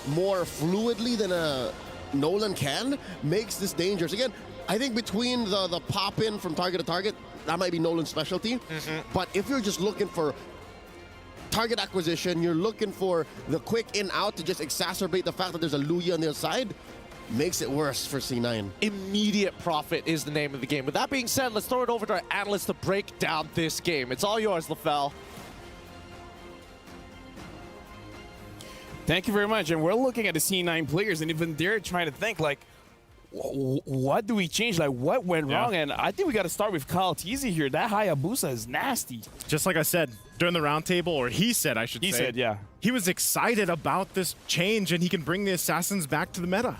more fluidly than a Nolan can makes this dangerous. Again, I think between the pop-in from target to target, that might be Nolan's specialty. But if you're just looking for target acquisition, you're looking for the quick in-out to just exacerbate the fact that there's a Luya on the other side, makes it worse for C9. Immediate profit is the name of the game. With that being said, let's throw it over to our analyst to break down this game. It's all yours, LaFell. Thank you very much. And we're looking at the C9 players, and even they're trying to think, like, what do we change? Like, what went wrong? And I think we got to start with Kyle TZ here. That Hayabusa is nasty. Just like I said during the roundtable, or he said, I should say. He said, yeah. He was excited about this change, and he can bring the assassins back to the meta.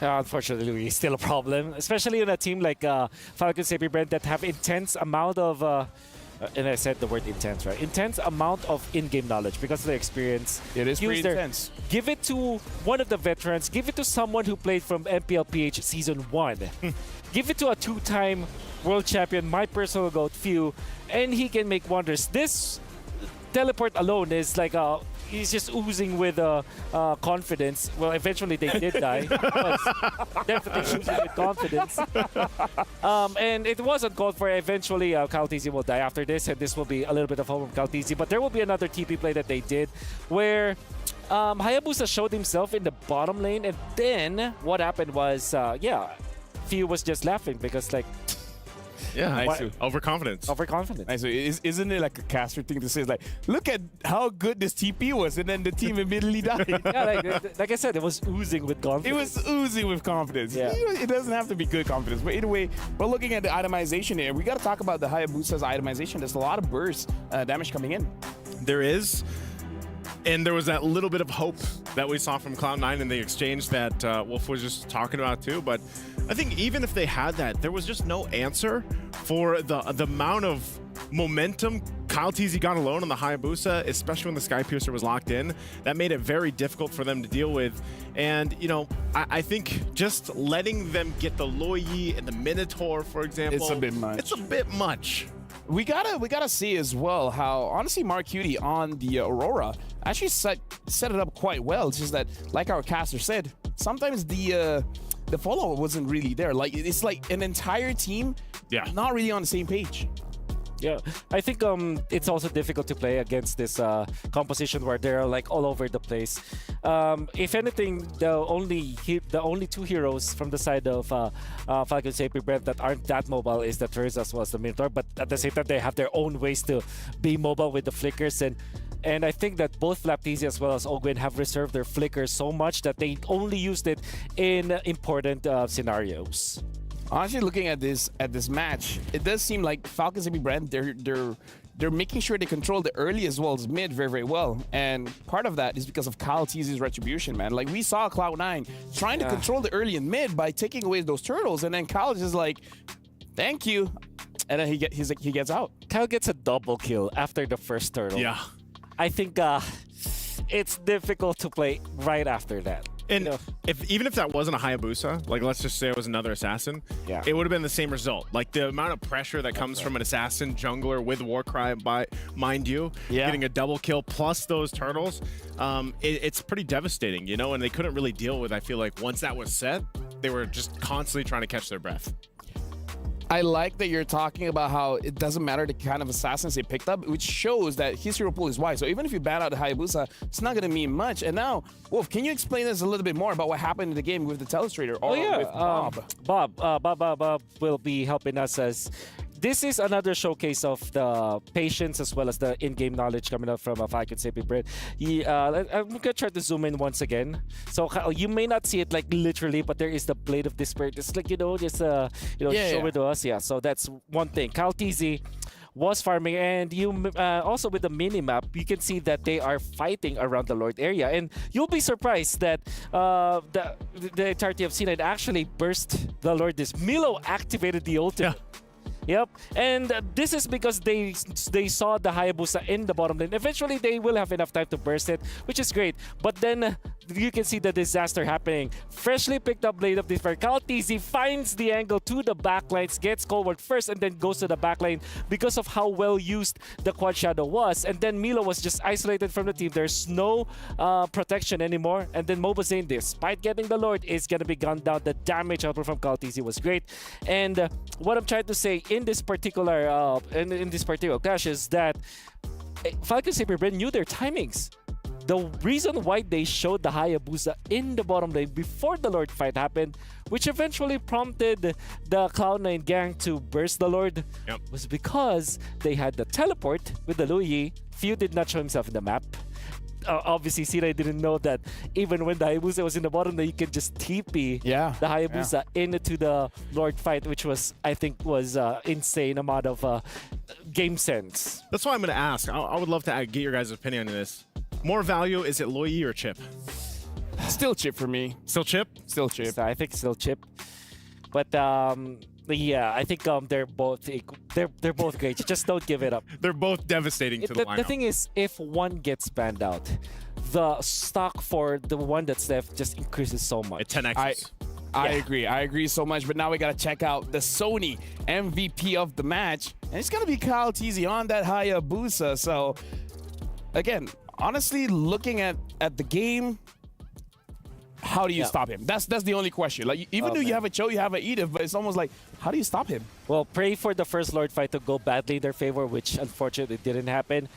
Unfortunately, it's still a problem, especially in a team like Falcons AB Brand that have intense amount of and I said the word intense, right? Intense amount of in-game knowledge because of their experience. It is pretty intense. Give it to one of the veterans. Give it to someone who played from MPLPH Season 1. Give it to a 2-time world champion, my personal GOAT, Few, and he can make wonders. This teleport alone is like a he's just oozing with confidence. Well, eventually they did die. But definitely oozing with confidence. And it was uncalled for. Eventually, Caltisi will die after this, and this will be a little bit of hope from Caltisi. But there will be another TP play that they did where Hayabusa showed himself in the bottom lane, and then what happened was, Few was just laughing because, like, overconfidence. Overconfidence. So isn't it like a caster thing to say? It's like, look at how good this TP was, and then the team immediately died. Yeah, like I said, it was oozing with confidence. It was oozing with confidence. Yeah. It doesn't have to be good confidence. But either way, we're looking at the itemization here. We got to talk about the Hayabusa's itemization. There's a lot of burst damage coming in. There is. And there was that little bit of hope that we saw from Cloud9 in the exchange that Wolf was just talking about too. But I think even if they had that, there was just no answer for the amount of momentum Kyle TZ got alone on the Hayabusa, especially when the Skypiercer was locked in. That made it very difficult for them to deal with. And, you know, I think just letting them get the Loyi and the Minotaur, for example. It's a bit much. It's a bit much. We gotta see as well how honestly Mark Cutie on the Aurora actually set it up quite well. It's just that, like our caster said, sometimes the follow wasn't really there. Like it's like an entire team not really on the same page. Yeah, I think it's also difficult to play against this composition where they're like all over the place. If anything, the only two heroes from the side of Falcon Sapi Brent that aren't that mobile is the Turris as well as the Minotaur, but at the same time they have their own ways to be mobile with the flickers, and I think that both Flaptisi as well as Ogwin have reserved their flickers so much that they only used it in important scenarios. Honestly, looking at this match, it does seem like Falcon Sapi Brand they're making sure they control the early as well as mid very, very well. And part of that is because of Kyle TZ's retribution, man. Like we saw Cloud9 trying to control the early and mid by taking away those turtles, and then Kyle is just like, thank you. And then he gets out. Kyle gets a double kill after the first turtle. Yeah. I think it's difficult to play right after that. And even if that wasn't a Hayabusa, like let's just say it was another assassin, it would have been the same result. Like the amount of pressure that comes from an assassin jungler with Warcry, mind you, getting a double kill plus those turtles, it's pretty devastating, you know. And they couldn't really deal with. I feel like once that was set, they were just constantly trying to catch their breath. I like that you're talking about how it doesn't matter the kind of assassins they picked up, which shows that his hero pool is wide. So even if you ban out the Hayabusa, it's not going to mean much. And now, Wolf, can you explain us a little bit more about what happened in the game with the Telestrator or with Bob? Bob will be helping us as this is another showcase of the patience as well as the in-game knowledge coming up from Falcon Sapi Brent. I'm going to try to zoom in once again. So you may not see it like literally, but there is the Blade of Despair. It's like, just show it to us. Yeah, so that's one thing. Kyle TZ was farming, and you also with the mini-map, you can see that they are fighting around the Lord area. And you'll be surprised that the entirety of C9 actually burst the Lord. Milo activated the ultimate. Yep, and this is because they saw the Hayabusa in the bottom lane. Eventually, they will have enough time to burst it, which is great. But then you can see the disaster happening. Freshly picked up Blade of Despair. Kyle TZ finds the angle to the backlines, gets Colward first, and then goes to the backlane because of how well used the Quad Shadow was. And then Milo was just isolated from the team. There's no protection anymore. And then Mobazane, despite getting the Lord, is going to be gunned down. The damage output from Kyle TZ was great. And what I'm trying to say in this particular clash is that Falcon Saber Brent knew their timings. The reason why they showed the Hayabusa in the bottom lane before the Lord fight happened, which eventually prompted the Cloud9 gang to burst the Lord, was because they had the teleport with the Luyi. Few did not show himself in the map. Obviously, Sirai didn't know that even when the Hayabusa was in the bottom lane, you could just TP the Hayabusa into the Lord fight, which was, I think, was insane amount of game sense. That's why I'm going to ask. I would love to get your guys' opinion on this. More value, is it Loyi or Chip? Still Chip for me. Still Chip? Still Chip. So I think still Chip. But yeah, I think they're both great. Just don't give it up. They're both devastating to the lineup. The thing is, if one gets banned out, the stock for the one that's left just increases so much. It 10x. I agree. I agree so much. But now we got to check out the Sony MVP of the match. And it's going to be Kyle TZ on that Hayabusa. So, again, honestly, looking at the game, how do you stop him? That's the only question. Like, even though you have a Cho, you have a Edith, but it's almost like, how do you stop him? Well, pray for the first Lord fight to go badly in their favor, which unfortunately didn't happen.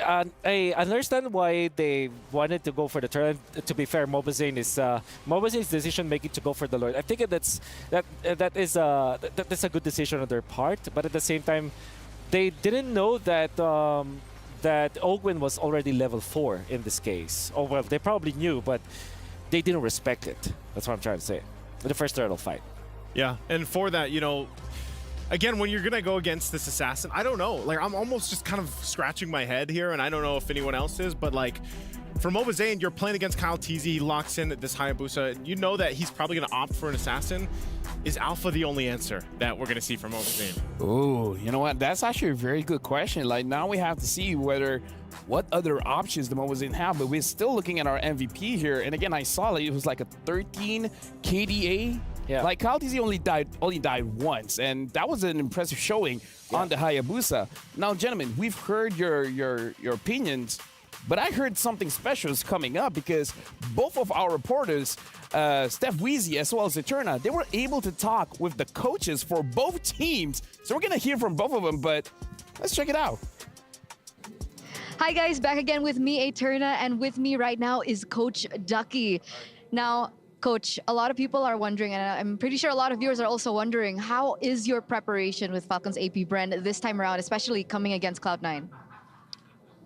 I understand why they wanted to go for the turn. To be fair, Mobazane's decision making to go for the Lord. I think that is a good decision on their part. But at the same time, they didn't know that that Ogwin was already level 4 in this case. Oh well, they probably knew, but they didn't respect it. That's what I'm trying to say. The first turtle fight. Yeah, and for that, you know, again, when you're gonna go against this assassin, I don't know. Like, I'm almost just kind of scratching my head here, and I don't know if anyone else is, but like, for Mobazane, you're playing against Kyle TZ. He locks in this Hayabusa. You know that he's probably gonna opt for an assassin. Is Alpha the only answer that we're gonna see from Mobazane? Oh, you know what? That's actually a very good question. Like, now we have to see what other options the Mobazane have, but we're still looking at our MVP here. And again, I saw it was like a 13 KDA. Yeah. Like, Kyle TZ only died once, and that was an impressive showing on the Hayabusa. Now, gentlemen, we've heard your opinions, but I heard something special is coming up because both of our reporters, Steph Weezy as well as Eterna, they were able to talk with the coaches for both teams. So we're going to hear from both of them, but let's check it out. Hi guys, back again with me, Eterna, and with me right now is Coach Ducky. Now, Coach, a lot of people are wondering, and I'm pretty sure a lot of viewers are also wondering, how is your preparation with Falcons AP Brand this time around, especially coming against Cloud9?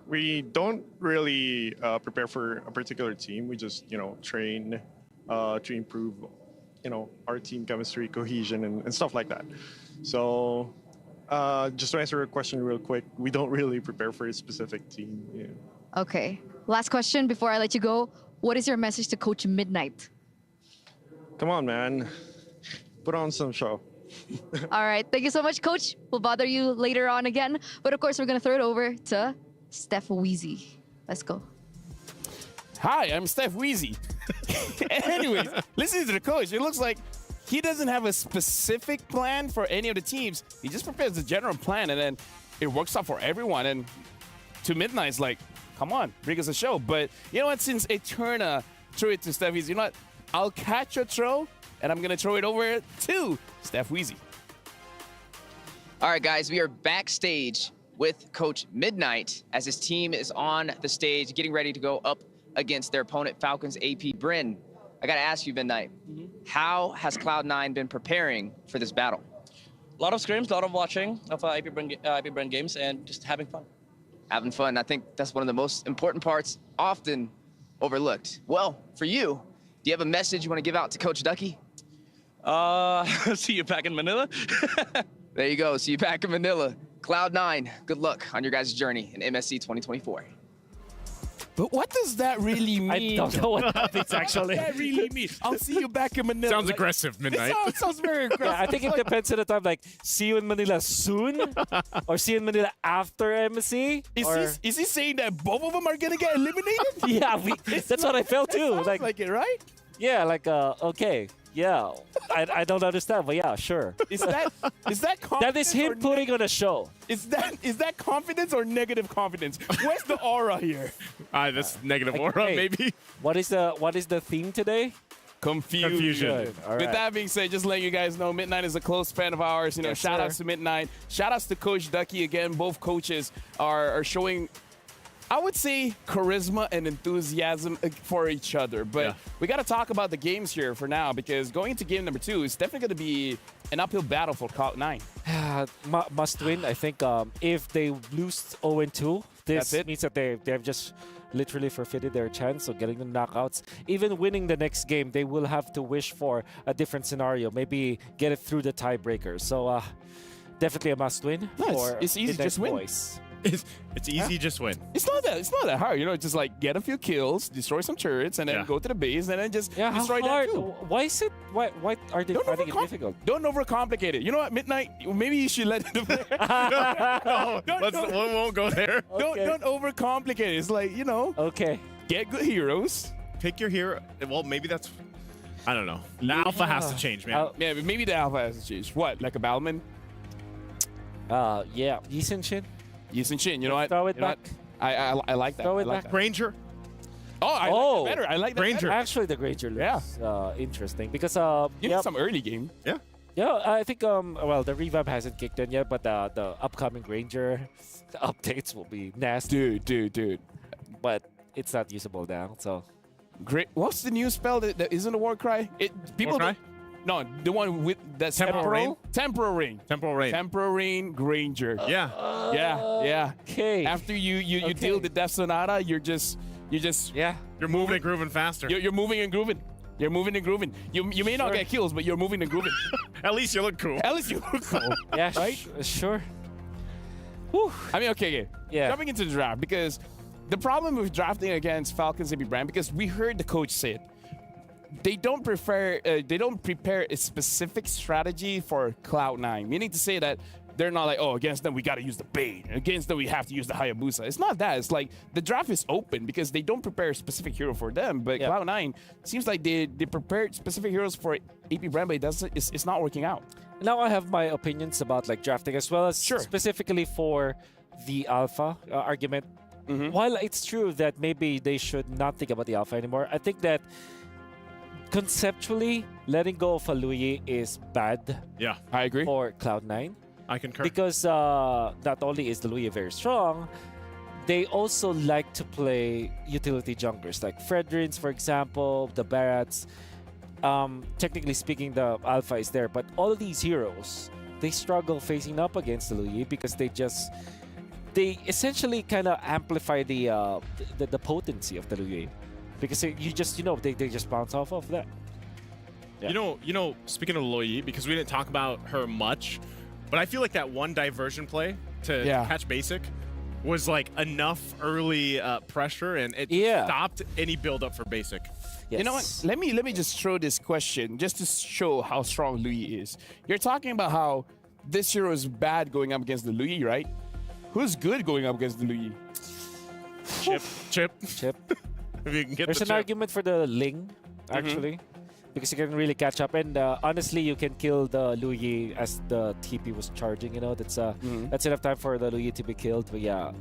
We don't really prepare for a particular team. We just, train to improve, our team chemistry, cohesion, and stuff like that. So just to answer your question real quick, we don't really prepare for a specific team. Yeah. Okay. Last question before I let you go. What is your message to Coach Midnight? Come on, man. Put on some show. All right. Thank you so much, Coach. We'll bother you later on again. But of course, we're going to throw it over to Steph Weezy. Let's go. Hi, I'm Steph Weezy. Anyways, listening to the coach, it looks like he doesn't have a specific plan for any of the teams. He just prepares a general plan, and then it works out for everyone. And to Midnight's like, come on, bring us a show. But you know what? Since Eterna threw it to Steph Weezy, you know what? I'll catch a throw, and I'm going to throw it over to Steph Weezy. All right, guys, we are backstage with Coach Midnight as his team is on the stage getting ready to go up against their opponent, Falcons AP Bryn. I got to ask you, Midnight, how has Cloud9 been preparing for this battle? A lot of scrims, a lot of watching of AP Bryn games, and just having fun. Having fun. I think that's one of the most important parts, often overlooked. Well, for you, do you have a message you want to give out to Coach Ducky? See you back in Manila. There you go. See you back in Manila. Cloud9, good luck on your guys' journey in MSC 2024. But what does that really mean? I don't know what that means, actually. What does that really mean? I'll see you back in Manila. Sounds aggressive, Midnight. It sounds very aggressive. Yeah, I think it depends on the time. Like, see you in Manila soon, or see you in Manila after MSC. Is he saying that both of them are gonna get eliminated? Yeah, that's what I felt too. Like it, right? Yeah, like okay. Yeah, I don't understand, but yeah, sure. Is that confidence? That is him putting on a show. Is that confidence or negative confidence? Where's the aura here? That's negative aura, hey, maybe. What is the theme today? Confusion. All right. With that being said, just letting you guys know, Midnight is a close friend of ours. You know, yes, shout outs to Midnight. Shout outs to Coach Ducky again. Both coaches are showing, I would say, charisma and enthusiasm for each other. But we got to talk about the games here for now, because going into game number 2 is definitely going to be an uphill battle for Cloud9. Must win. I think if they lose 0-2, this means that they've just literally forfeited their chance of getting the knockouts. Even winning the next game, they will have to wish for a different scenario. Maybe get it through the tiebreakers. So definitely a must win. No, it's easy, just win. Boys. It's easy, just win. It's not that hard, you know. Just like get a few kills, destroy some turrets, and then go to the base, and then just destroy that too. Why is it? Why are they finding it difficult? Don't overcomplicate it. You know what, Midnight? Maybe you should let it. We won't go there. Okay. Don't overcomplicate it. It's like, you know. Okay. Get good heroes. Pick your hero. Well, maybe that's. I don't know. The alpha has to change, man. Yeah, but maybe the alpha has to change. What? Like a Balman? Yeah. Yisun Shin. Yisun Shin. You know what? Throw it You know back. what? I like that. Go with I like that. that. Granger. Oh, I like that better. I like that Granger. better. Actually, the Granger looks interesting because You need some early game. Yeah. yeah, I think well the revamp hasn't kicked in yet, but the upcoming Granger updates will be nasty. Dude. But it's not usable now, so Great. What's the new spell that isn't a war cry? People. War cry? No, the one with that's Temporal Rain? Temporal Rain. Temporal Rain. Temporal Rain Granger. Yeah. Yeah. okay. After you deal the Death Sonata, you're just yeah. You're moving and grooving faster. you're moving and grooving. You're moving and grooving. You may not Sure. get kills, but you're moving and grooving. At least you look cool. At least you look cool. Yeah, Right? sure. I mean, okay. Yeah. Jumping into the draft, because the problem with drafting against Falcons AB Brand, because we heard the coach say it, they don't prepare a specific strategy for Cloud9, meaning to say that they're not like, oh, against them we got to use the Bane, against them we have to use the Hayabusa. It's not that. It's like the draft is open because they don't prepare a specific hero for them. But Yeah. Cloud9 seems like they prepared specific heroes for AP Brand, but it's not working out. Now I have my opinions about like drafting as well as specifically for the alpha argument. While it's true that maybe they should not think about the alpha anymore, I think that conceptually letting go of a Luyi is bad. Yeah, I agree. For Cloud9. I concur. Because not only is the Luyi very strong, they also like to play utility junglers like Fredrins, for example, the Barats. Technically speaking, the alpha is there, but all of these heroes, they struggle facing up against the Luyi because they essentially kind of amplify the potency of the Luyi, because they just bounce off of that. Yeah. You know, speaking of Luyi, because we didn't talk about her much, but I feel like that one diversion play to catch basic was like enough early pressure, and it stopped any build-up for basic. Yes. You know what? Let me just throw this question just to show how strong Luyi is. You're talking about how this hero is bad going up against the Luyi, right? Who's good going up against the Luyi? Chip. If you can get There's an argument for the Ling, actually, because you can really catch up. And honestly, you can kill the Luyi as the TP was charging. You know, that's enough time for the Luyi to be killed. But yeah,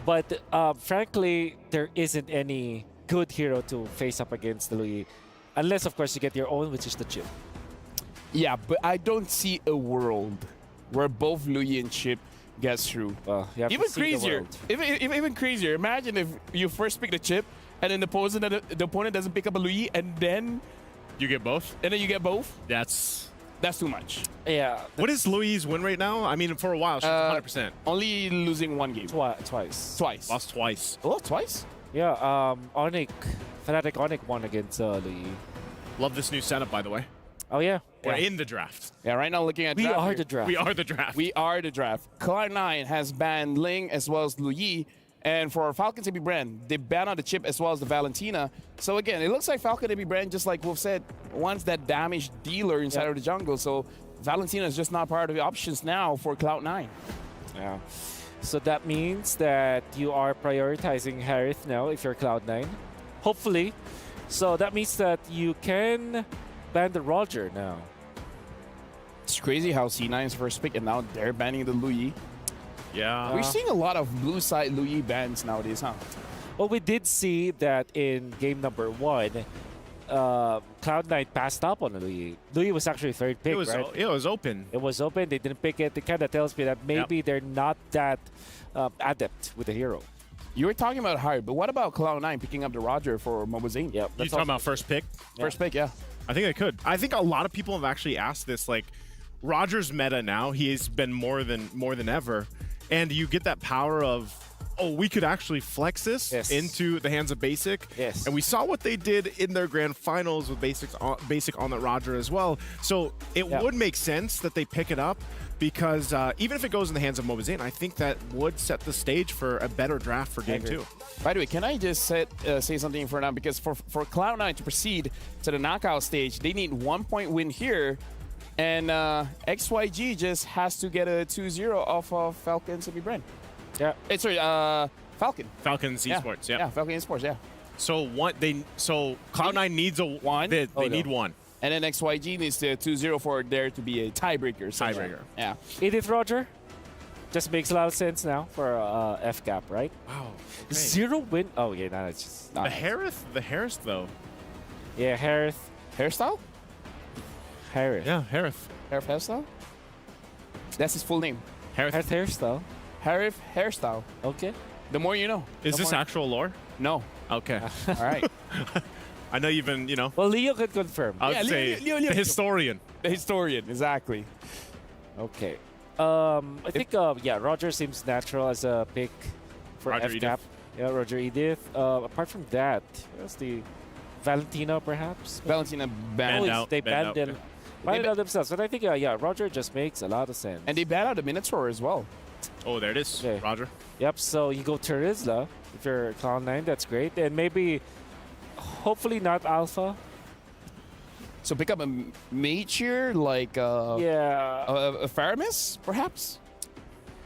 but frankly, there isn't any good hero to face up against the Luyi, unless of course you get your own, which is the Chip. Yeah, but I don't see a world where both Luyi and Chip gets through. Even crazier. Even crazier. Imagine if you first pick the Chip and then the opponent doesn't pick up a Luyi and then you get both. And then you get both. That's too much. Yeah. What is Lui's win rate now? I mean, for a while, she's 100%. Only losing one game. Twice. Lost twice. Oh, twice? Yeah. Fnatic Onyx won against Luyi. Love this new setup, by the way. Oh, yeah. We're in the draft. Yeah, right now looking at We draft are here. the draft. We are the draft. We are the draft. Cloud9 has banned Ling as well as Luyi. And for Falcons AB Brand, they banned out the Chip as well as the Valentina. So again, it looks like Falcon AB Brand, just like Wolf said, wants that damage dealer inside of the jungle. So Valentina is just not part of the options now for Cloud9. Yeah. So that means that you are prioritizing Harith now if you're Cloud9. Hopefully. So that means that you can ban the Roger now. It's crazy how C9's first pick and now they're banning the Luyi. Yeah. We're seeing a lot of blue side Luyi bans nowadays, huh? Well, we did see that in game number 1, Cloud9 passed up on Luyi. Luyi was actually third pick, right? It was open. It was open. They didn't pick it. It kind of tells me that maybe they're not that adept with the hero. You were talking about hard, but what about Cloud9 picking up the Roger for Mobazine? Yep. You talking about first pick? First pick, yeah. I think they could. I think a lot of people have actually asked this. Like, Roger's meta now, he's been more than ever. And you get that power of, oh, we could actually flex this into the hands of Basic. Yes. And we saw what they did in their grand finals with Basic on that Roger as well. So it would make sense that they pick it up, because even if it goes in the hands of Mobazine, I think that would set the stage for a better draft for Game 2. By the way, can I just say something for now? Because for Cloud9 to proceed to the knockout stage, they need 1 point win here. And XYG just has to get a 2-0 off of Falcons AB Brand. Yeah. Sorry, Falcon. Falcons Esports, yeah. Yeah, Falcon Esports, yeah. So Cloud9 needs a one. They need one. And then XYG needs the 2-0 for there to be a tiebreaker. Tiebreaker. Yeah. Edith Roger? just makes a lot of sense now for FCAP, right? Wow. Okay. 0 win. Oh yeah, no, it's just The Harris though. yeah, Harith. Hairstyle? Yeah, Harith. Harith hairstyle? That's his full name. Harith. Harith hairstyle. Harith hairstyle. Okay. The more you know. Is The this more- actual lore? No. Okay. All right. I know you've been, Well, Leo could confirm. I would Yeah, say Leo- the historian. The historian, exactly. Okay. I think yeah, Roger seems natural as a pick for Roger FCAP. Edith. Yeah, Roger Edith. Apart from that, what's the Valentina perhaps? Valentina Banned banned out. They banned banned out, them. Banned out themselves, but I think yeah, Roger just makes a lot of sense. And they banned out the Minotaur as well. Oh, there it is. Okay. Roger. Yep. So you go Terizla if you're Cloud9. That's great, and maybe, hopefully not Alpha. So pick up a mage here, like Yeah. a Faramis, perhaps?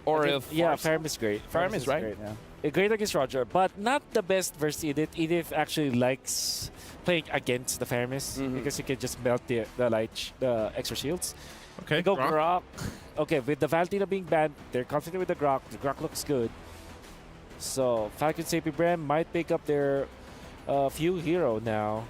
Or I a think- yeah, Farsi? Farum is great. Farum is right. Great. Yeah. Great against Roger, but not the best versus Edith. Edith actually likes playing against the Faramis because you can just melt the extra shields. Okay. They go Grok. Grok. Okay, with the Valentina being banned, they're confident with the Grok. The Grok looks good. So Falcon AP Brand might pick up their few hero now.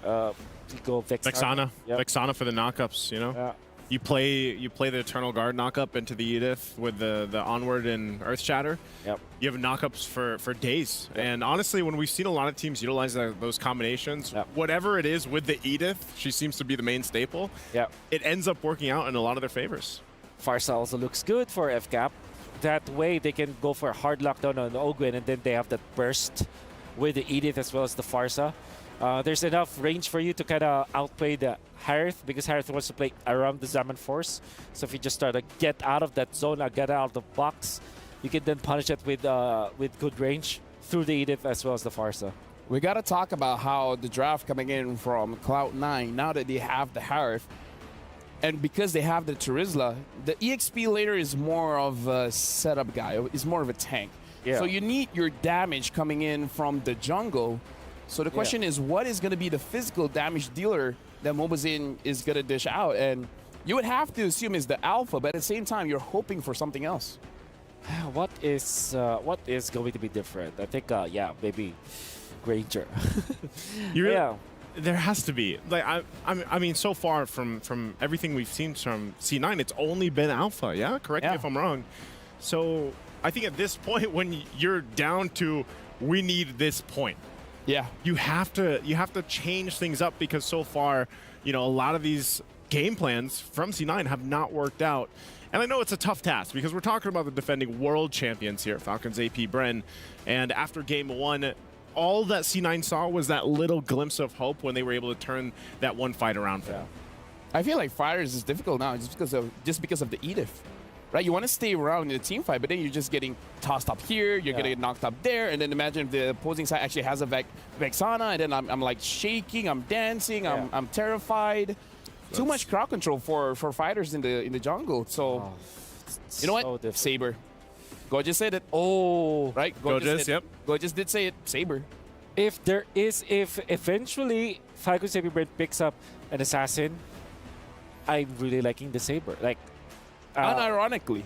You go Vexana. Yep. Vexana for the knockups, you know? Yeah. You play the Eternal Guard knockup into the Edith with the Onward and Earth Shatter. Yep. You have knockups for days. And honestly, when we've seen a lot of teams utilize those combinations, whatever it is with the Edith, she seems to be the main staple. Yep. It ends up working out in a lot of their favors. Farsa also looks good for FCAP. That way they can go for a hard lockdown on Ogwen, and then they have that burst with the Edith as well as the Farsa. There's enough range for you to kind of outplay the Harith, because Harith wants to play around the Zaman Force. So if you just start to get out of that zone, get out of the box, you can then punish it with good range through the Edith as well as the Farsa. We got to talk about how the draft coming in from Cloud9, now that they have the Harith, and because they have the Terizla, the EXP later is more of a setup guy. It's more of a tank. Yeah. So you need your damage coming in from the jungle. So the question is, what is going to be the physical damage dealer that Mobazin is going to dish out? And you would have to assume is the alpha, but at the same time, you're hoping for something else. What is going to be different? I think, yeah, maybe Granger. Yeah. There has to be. Like I mean, so far from everything we've seen from C9, it's only been alpha. Yeah, correct me if I'm wrong. So I think at this point, when you're down to we need this point, yeah, you have to change things up, because so far, a lot of these game plans from C9 have not worked out. And I know it's a tough task, because we're talking about the defending world champions here, Falcons AP Bren, and after game 1. All that C9 saw was that little glimpse of hope when they were able to turn that one fight around for them. I feel like Fighters is difficult now just because of the Edith, right? You want to stay around in the team fight, but then you're just getting tossed up here, you're getting knocked up there, and then imagine if the opposing side actually has a Vexana, and then I'm like shaking, I'm dancing, I'm terrified. Too much crowd control for Fighters in the jungle. So you know what? So Saber. Gorgeous said it. Oh, right. Gorgeous, yep. Gorgeous did say it. Saber. If eventually Falcon AP Brand picks up an assassin, I'm really liking the Saber. Like, unironically.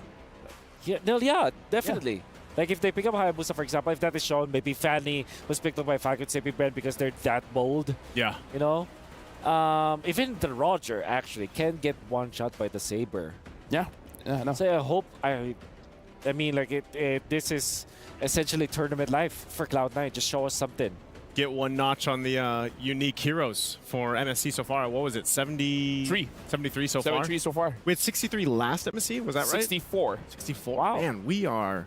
Yeah, definitely. Like if they pick up Hayabusa, for example, if that is shown, maybe Fanny was picked up by Falcon AP Brand because they're that bold. Yeah. Even the Roger actually can get one shot by the Saber. Yeah. No. So I hope I mean, like this is essentially tournament life for Cloud9. Just show us something. Get one notch on the unique heroes for MSC so far. What was it? 73 so far? 73 so far. We had 63 last MSC, was that right? 64. 64. Wow. Man, we are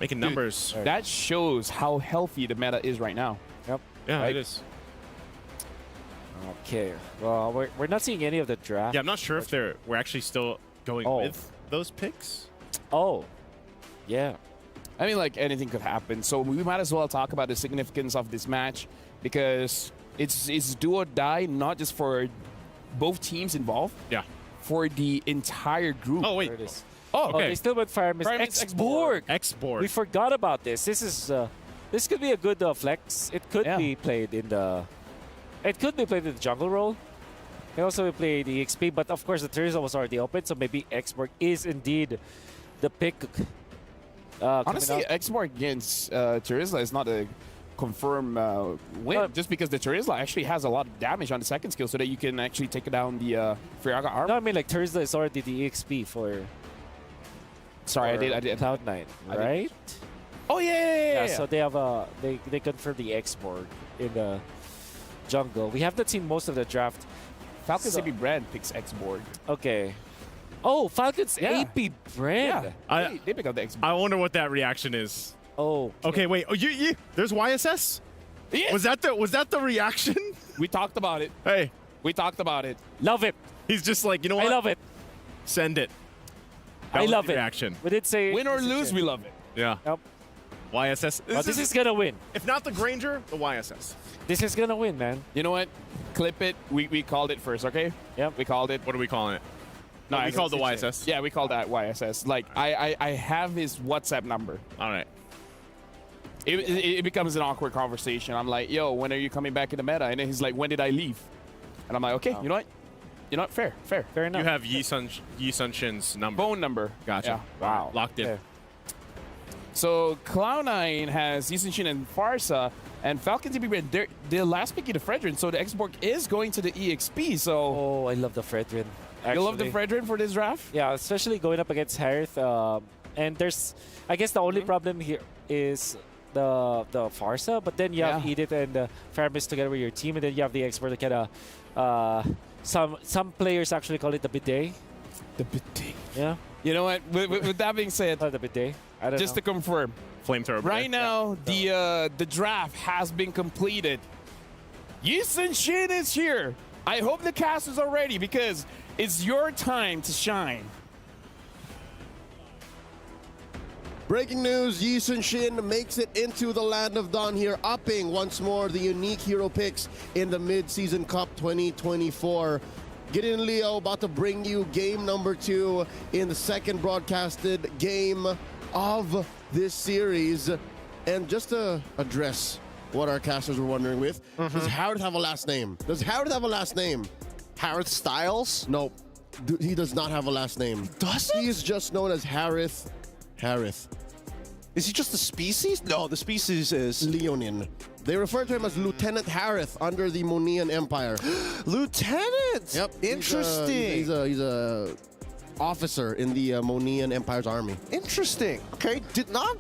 making numbers. That shows how healthy the meta is right now. Yep. Yeah, Right? it is. Okay. Well, we're not seeing any of the draft. Yeah, I'm not sure if we're actually still going with those picks. Oh, yeah. I mean, like, anything could happen. So we might as well talk about the significance of this match, because it's do or die, not just for both teams involved. Yeah. For the entire group. Oh, wait. There it is. Oh, okay. They still went Fireman's X-Borg. X-Borg. We forgot about this. This could be a good flex. It could be played in the. It could be played in the jungle role. He also played the EXP, but of course the Terizla was already open, so maybe Xborg is indeed the pick. Honestly, Xborg against Terizla is not a confirmed win, just because the Terizla actually has a lot of damage on the second skill, so that you can actually take down the Friaga arm. No, I mean like Terizla is already the EXP for. Sorry, I did. Cloud9, right? Oh yeah. So they have they confirmed the Xborg in the jungle. We have not seen most of the draft. Falcons AP brand picks Xborg. Okay. Oh, Falcons AP brand. Yeah, they pick up the Xborg. I wonder what that reaction is. Oh. Okay, wait. Oh, there's YSS? Yeah. Was that the reaction? We talked about it. Hey. We talked about it. Love it. He's just like, you know what? I love it. Send it. That I was love the it. reaction. We did say win or lose, we love it. Yeah. Yep. YSS. But this is gonna win. If not the Granger, the YSS. This is gonna win, man. You know what? Clip it. We called it first, okay? Yep. We called it. What are we calling it? No, we called the YSS. Yeah, we called that YSS. Like, I have his WhatsApp number. All right. It becomes an awkward conversation. I'm like, yo, when are you coming back in the meta? And then he's like, when did I leave? And I'm like, okay, you know what? You know what? Fair enough. You have Yi Sun Shin's number. Phone number. Gotcha. Yeah. Wow. Locked in. Yeah. So Cloud9 has Yi Sun-shin and Farsa, and Falcons they're the last pick in the Fredrin, so the Xborg is going to the EXP. So Oh, I love the Fredrin. you love the Fredrin for this draft? Yeah, especially going up against Harith. And there's, I guess the only problem here is the Farsa, but then you have Edith and Faramis together with your team, and then you have the Xborg that kind of, some players actually call it the bidet. The bidet. Yeah. You know what? With that being said, the bidet. I don't just know. to confirm, Flamethrower. right now the draft has been completed. Yi Sun-shin is here. I hope the casters are ready because it's your time to shine. Breaking news, Yi Sun-shin makes it into the Land of Dawn here, upping once more the unique hero picks in the Mid-Season Cup 2024. Gideon Leo about to bring you game number 2 in the second broadcasted game of this series. And just to address what our casters were wondering with, does Harith have a last name? Does Harith have a last name? Harith Styles? No, he does not have a last name. Does he? He is just known as Harith. Is he just a species? No, the species is Leonin. They refer to him as Lieutenant Harith under the Monian Empire. Lieutenant! Yep. Interesting. He's a officer in the Monian Empire's army. Interesting. Okay, did not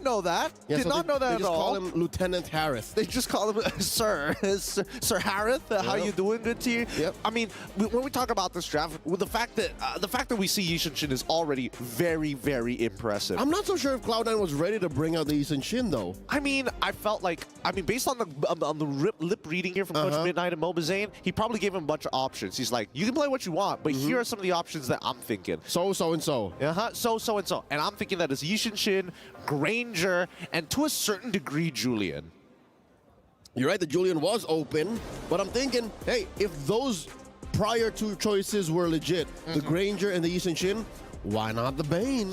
know that. Yeah, did so not know that they at just all. call him Lieutenant Harith. They just call him Sir. Sir Harith. How you doing? Good to you. Yep. I mean, when we talk about this draft, with the fact that we see Yi Sun-shin is already very, very impressive. I'm not so sure if Cloud9 was ready to bring out the Yi Sun-shin though. I mean, I felt like, based on the lip reading here from Coach Midnight and Moba Zane, he probably gave him a bunch of options. He's like, you can play what you want, but here are some of the options that I'm thinking. So and so. So and so. And I'm thinking that it's Yi Sun-shin, Granger, and to a certain degree, Julian. You're right, the Julian was open, but I'm thinking, hey, if those prior 2 choices were legit, the Granger and the Yi Sun-shin, why not the Bane?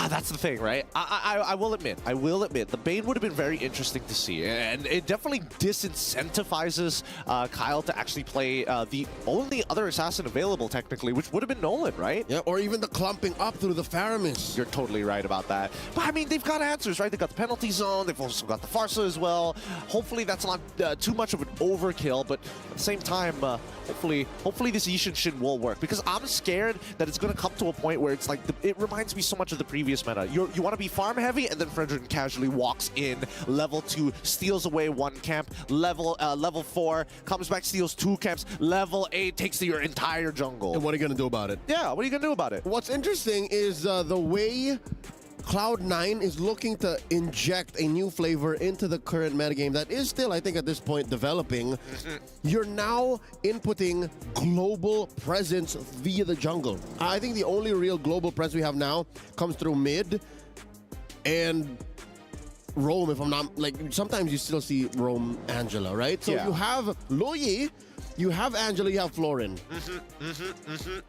That's the thing, right? I will admit, the Bane would have been very interesting to see, and it definitely disincentivizes Kyle to actually play the only other assassin available, technically, which would have been Nolan, right? Yeah, or even the clumping up through the Faramis. You're totally right about that. But I mean, they've got answers, right? They've got the penalty zone, they've also got the Farsa as well. Hopefully that's not too much of an overkill, but at the same time, hopefully this Yi Sun-shin will work, because I'm scared that it's going to come to a point where it's like, it reminds me so much of the previous meta. You want to be farm heavy, and then Fredrin casually walks in, level 2, steals away 1 camp, level 4, comes back, steals 2 camps, level 8, takes your entire jungle. And what are you going to do about it? Yeah, what are you going to do about it? What's interesting is the way Cloud9 is looking to inject a new flavor into the current metagame that is still, I think, at this point, developing. You're now inputting global presence via the jungle. I think the only real global presence we have now comes through mid and Rome, if I'm not, like, sometimes you still see Rome Angela, right? So you have Loyi, you have Angela, you have Florin.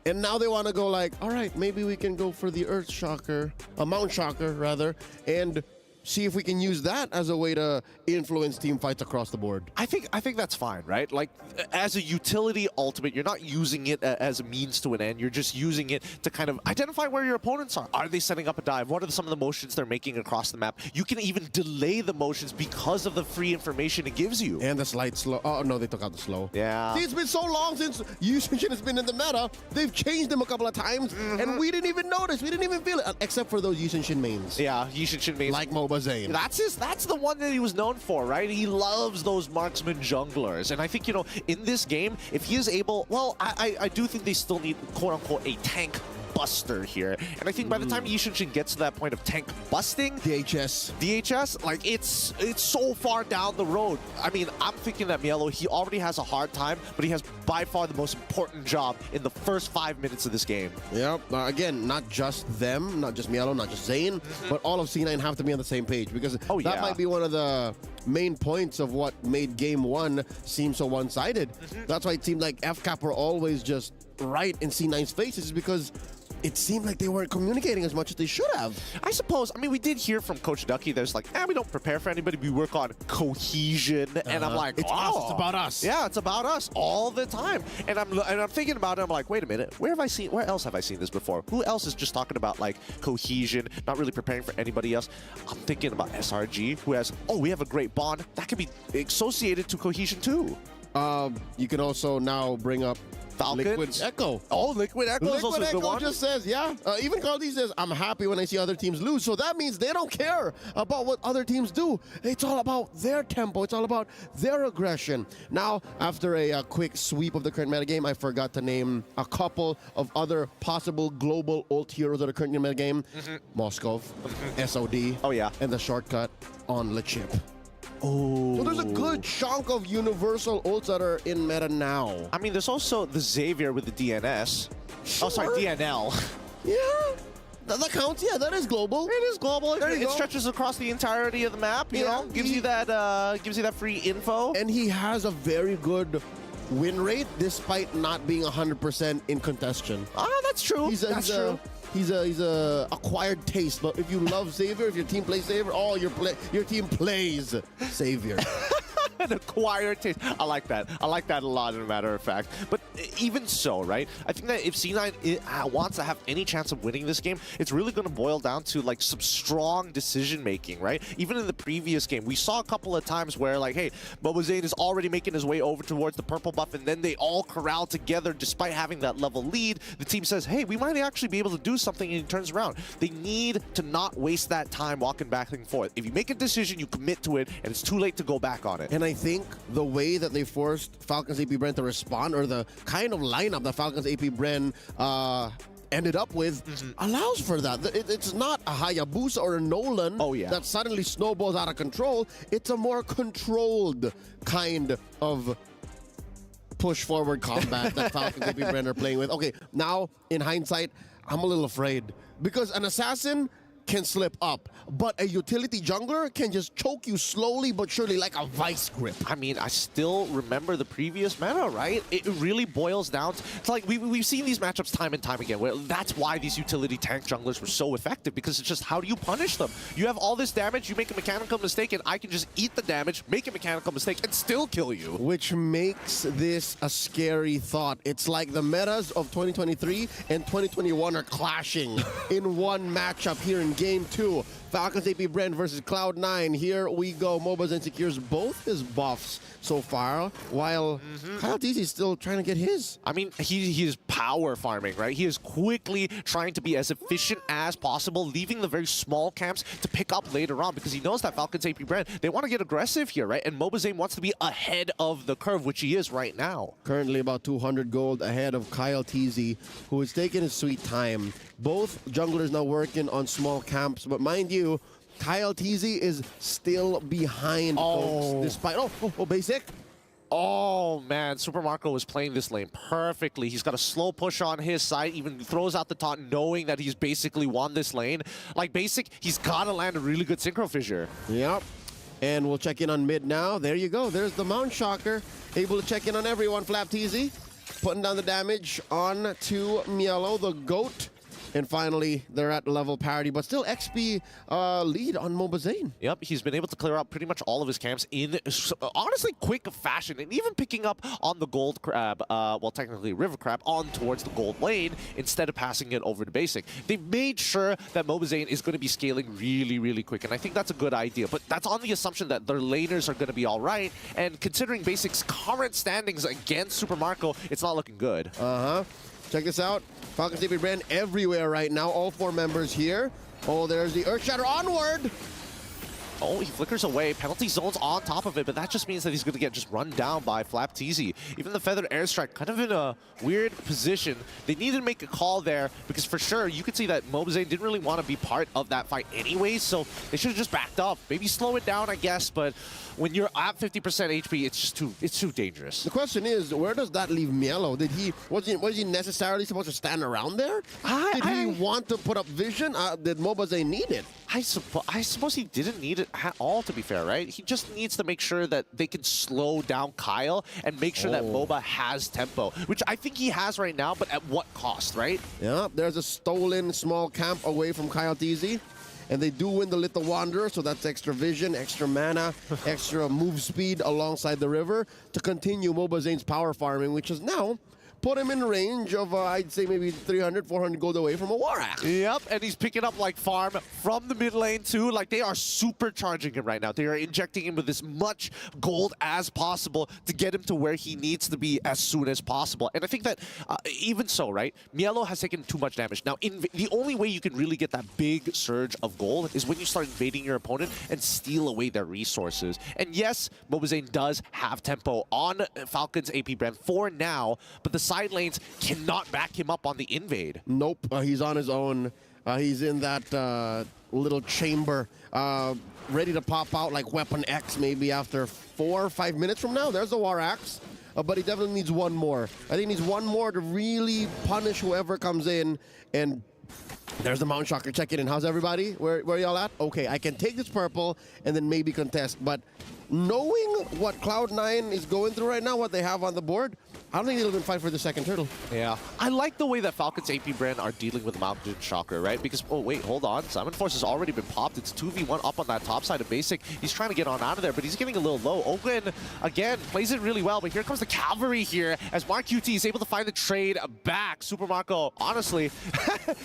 And now they want to go like, all right, maybe we can go for the Earth Shocker, Mount Shocker, rather, and see if we can use that as a way to influence team fights across the board. I think that's fine, right? Like, as a utility ultimate, you're not using it as a means to an end. You're just using it to kind of identify where your opponents are. Are they setting up a dive? What are some of the motions they're making across the map? You can even delay the motions because of the free information it gives you. And the slight slow. Oh, no, they took out the slow. Yeah. See, it's been so long since Yushin has been in the meta. They've changed him a couple of times, and we didn't even notice. We didn't even feel it, except for those Yushin mains. Yeah, Yushin mains. Like MOBA Zane. That's the one that he was known for, right? He loves those marksman junglers. And I think, you know, in this game, if he is able, well, I do think they still need, quote-unquote, a tank buster here. And I think by the time Yushin gets to that point of tank busting, DHS, like it's so far down the road. I mean, I'm thinking that Mielo, he already has a hard time, but he has by far the most important job in the first 5 minutes of this game. Yep. Again, not just them, not just Mielo, not just Zane, but all of C9 have to be on the same page, because that might be one of the main points of what made game one seem so one-sided. That's why it seemed like FCAP were always just right in C9's faces, because it seemed like they weren't communicating as much as they should have. I suppose, I mean, we did hear from Coach Ducky, there's like, we don't prepare for anybody, we work on cohesion. And I'm like, it's us, it's about us. Yeah, it's about us all the time. And I'm thinking about it, I'm like, wait a minute, where else have I seen this before? Who else is just talking about like cohesion, not really preparing for anybody else? I'm thinking about SRG, who has, we have a great bond. That could be associated to cohesion too. You can also now bring up Falcons? Liquid Echo. Oh, Liquid Echo is also a good one. Just says, even Carly says, I'm happy when I see other teams lose. So that means they don't care about what other teams do. It's all about their tempo. It's all about their aggression. Now, after a quick sweep of the current metagame, I forgot to name a couple of other possible global ult heroes that are currently in the metagame. Moskov, SOD, and the shortcut on Lechip. So there's a good chunk of universal ults that are in meta now. I mean, there's also the Xavier with the DNS. Oh, sorry, DNL. Yeah, that counts. Yeah, that is global. It is global. It go. stretches across the entirety of the map. You know, gives you that free info. And he has a very good win rate despite not being 100% in contention. That's true. That's true. He's a acquired taste, but if you love Xavier, if your team plays Xavier, your team plays Xavier. An acquired taste. I like that. I like that a lot, as a matter of fact. But even so, right? I think that if C9 wants to have any chance of winning this game, it's really going to boil down to like some strong decision making, right? Even in the previous game, we saw a couple of times where like, hey, MOBA Zane is already making his way over towards the purple buff, and then they all corral together despite having that level lead. The team says, hey, we might actually be able to do something, and he turns around. They need to not waste that time walking back and forth. If you make a decision, you commit to it, and it's too late to go back on it. And I think the way that they forced Falcons AP Bren to respond, or the kind of lineup that Falcons AP Bren ended up with, allows for that. It's not a Hayabusa or a Nolan that suddenly snowballs out of control. It's a more controlled kind of push forward combat that Falcons AP Bren are playing with. Okay, now in hindsight, I'm a little afraid, because an assassin can slip up, but a utility jungler can just choke you slowly but surely like a vice grip. I mean, I still remember the previous meta, right? It really boils down to, it's like we've seen these matchups time and time again, where that's why these utility tank junglers were so effective, because it's just, how do you punish them? You have all this damage, you make a mechanical mistake, and I can just eat the damage, make a mechanical mistake, and still kill you. Which makes this a scary thought. It's like the metas of 2023 and 2021 are clashing in one matchup here in Game 2. Falcons AP Bren versus Cloud9. Here we go. MOBA Zane secures both his buffs so far, while Kyle TZ is still trying to get his. I mean, he is power farming, right? He is quickly trying to be as efficient as possible, leaving the very small camps to pick up later on, because he knows that Falcons AP Bren, they want to get aggressive here, right? And MOBA Zane wants to be ahead of the curve, which he is right now. Currently about 200 gold ahead of Kyle TZ, who is taking his sweet time. Both junglers now working on small camps, but mind you, Kyle TZ is still behind, folks, despite... basic. Oh, man, Super Marco was playing this lane perfectly. He's got a slow push on his side, even throws out the taunt, knowing that he's basically won this lane. Like, basic, he's got to land a really good Synchro Fissure. Yep. And we'll check in on mid now. There you go. There's the Mount Shocker. Able to check in on everyone, Flap TZ. Putting down the damage on to Mielo, the GOAT. And finally, they're at level parity, but still XP lead on Mobazane. Yep, he's been able to clear out pretty much all of his camps in, honestly, quick fashion, and even picking up on the gold crab, well, technically river crab, on towards the gold lane instead of passing it over to basic. They've made sure that Mobazane is going to be scaling really, really quick, and I think that's a good idea, but that's on the assumption that their laners are going to be all right, and considering basic's current standings against Super Marco, it's not looking good. Check this out. Falcons AP brand everywhere right now. All 4 members here. Oh, there's the Earthshatter onward. Oh, he flickers away. Penalty zone's on top of it, but that just means that he's going to get just run down by Flap TZ. Even the Feathered Airstrike kind of in a weird position. They needed to make a call there because for sure you could see that Mobazane didn't really want to be part of that fight anyways, so they should have just backed up. Maybe slow it down, I guess, but when you're at 50% HP, it's too dangerous. The question is, where does that leave Mielo? Was he necessarily supposed to stand around there? Did he want to put up vision? Did Mobazane need it? I suppose he didn't need it at all, to be fair, right? He just needs to make sure that they can slow down Kyle and make sure that MOBA has tempo, which I think he has right now, but at what cost, right? Yeah, there's a stolen small camp away from Kyle TZ. And they do win the Little Wanderer, so that's extra vision, extra mana, extra move speed alongside the river to continue Mobazane's power farming, which is now put him in range of, I'd say, maybe 300, 400 gold away from a War Axe. Yep, and he's picking up, like, farm from the mid lane, too. Like, they are supercharging him right now. They are injecting him with as much gold as possible to get him to where he needs to be as soon as possible. And I think that, even so, right, Mielo has taken too much damage. Now, the only way you can really get that big surge of gold is when you start invading your opponent and steal away their resources. And yes, Mobazane does have tempo on Falcon's AP brand for now, but the side lanes cannot back him up on the invade. Nope, he's on his own. He's in that little chamber, ready to pop out like Weapon X maybe after 4 or 5 minutes from now. There's the War Axe, but he definitely needs one more. I think he needs one more to really punish whoever comes in. And there's the Mountain Shocker checking in. How's everybody? Where y'all at? Okay, I can take this purple and then maybe contest, but knowing what Cloud9 is going through right now, what they have on the board, I don't think they'll even fight for the second turtle. Yeah. I like the way that Falcon's AP brand are dealing with the Mountain Shocker, right? Because, oh, wait, hold on. Simon Force has already been popped. It's 2v1 up on that top side of basic. He's trying to get on out of there, but he's getting a little low. Ogren, again, plays it really well, but here comes the cavalry here as Mark QT is able to find the trade back. Super Marco, honestly,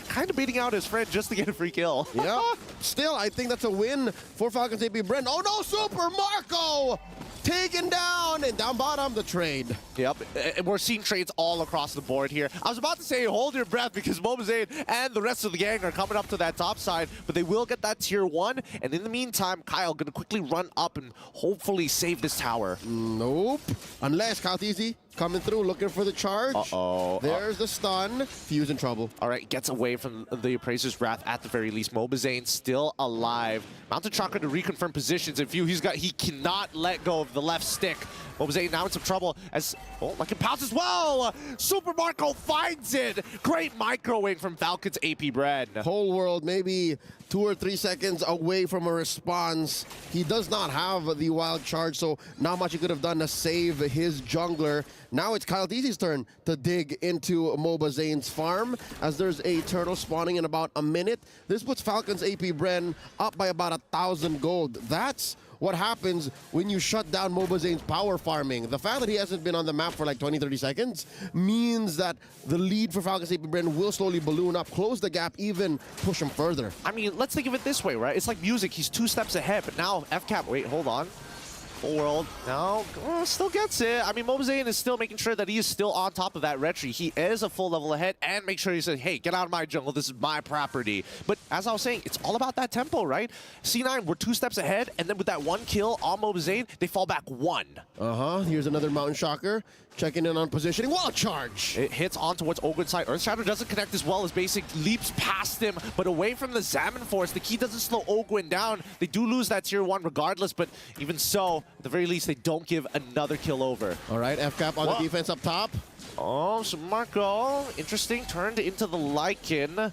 kind of beating out his friend just to get a free kill. Yeah. Still, I think that's a win for Falcon's AP brand. Oh, no, Super Marco! Taken down, and down bottom, the trade. Yep, and we're seeing trades all across the board here. I was about to say hold your breath because Mobazane and the rest of the gang are coming up to that top side, but they will get that tier 1, and in the meantime, Kyle gonna quickly run up and hopefully save this tower. Nope, unless Kyle TZ coming through, looking for the charge. Uh-oh. There's the stun. Fuse in trouble. All right, gets away from the Appraiser's Wrath at the very least. Mobazane still alive. Mountain Chakra to reconfirm positions. In view, he cannot let go of the left stick. Mobazane now in some trouble as, oh, like it pounces as well. Super Marco finds it. Great microwave from Falcon's AP brand. Whole world maybe 2 or 3 seconds away from a response. He does not have the wild charge, so not much he could have done to save his jungler. Now it's Kyle TZ's turn to dig into Mobazane's farm as there's a turtle spawning in about a minute. This puts Falcon's AP Bren up by about 1,000 gold. That's what happens when you shut down Mobazane's power farming. The fact that he hasn't been on the map for like 20, 30 seconds means that the lead for Falcon's AP Bren will slowly balloon up, close the gap, even push him further. I mean, let's think of it this way, right? It's like music. He's 2 steps ahead, but now FCAP, wait, hold on. Full world, no, still gets it. I mean, Mobazane is still making sure that he is still on top of that retry. He is a full level ahead and make sure he says, hey, get out of my jungle, this is my property. But as I was saying, it's all about that tempo, right? C9, we're 2 steps ahead, and then with that 1 kill on Mobazane, they fall back 1. Here's another Mountain Shocker. Checking in on positioning. Wall charge! It hits on towards Ogren's side. Earthshatter doesn't connect as well as Basic leaps past him, but away from the Salmon Force. The key doesn't slow Ogren down. They do lose that tier 1 regardless, but even so, at the very least, they don't give another kill over. All right, FCAP on the defense up top. Oh, so Marco, interesting, turned into the Lycan.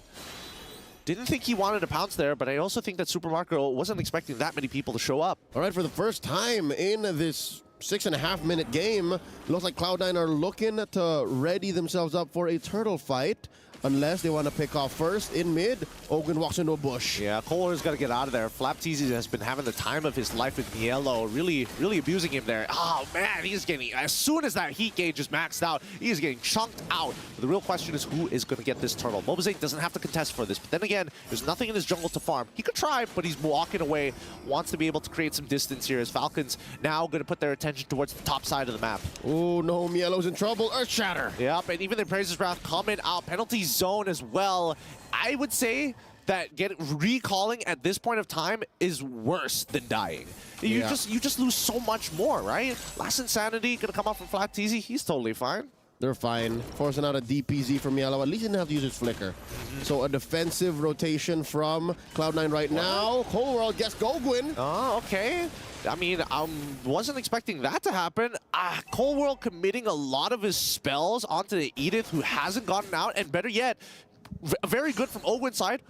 Didn't think he wanted to pounce there, but I also think that Super Marco wasn't expecting that many people to show up. All right, for the first time in this 6.5-minute game, looks like Cloud9 are looking to ready themselves up for a turtle fight. unless they want to pick off first in mid. Ogwen walks into a bush. Yeah, Kohler's got to get out of there. FlapTZ has been having the time of his life with Mielo, really abusing him there. Oh man, he's getting, as soon as that heat gauge is maxed out, he's getting chunked out. But the real question is who is going to get this turtle. MLBB doesn't have to contest for this, but then again, there's nothing in his jungle to farm. He could try, but he's walking away, wants to be able to create some distance here as Falcons now going to put their attention towards the top side of the map. Oh no, Mielo's in trouble. Earth Shatter. Yep, and even the Praise's Wrath coming out. Penalty zone as well. I would say that recalling at this point of time is worse than dying. You just lose so much more, right? Last Insanity gonna come out from FlapTZ. He's totally fine. They're fine. Forcing out a DPZ from Mielo. At least he didn't have to use his flicker. So a defensive rotation from Cloud9 right now. Cold World gets Gogwin. Oh, okay. I mean, I wasn't expecting that to happen. Cold World committing a lot of his spells onto the Edith, who hasn't gotten out, and better yet, very good from Ogwen's side.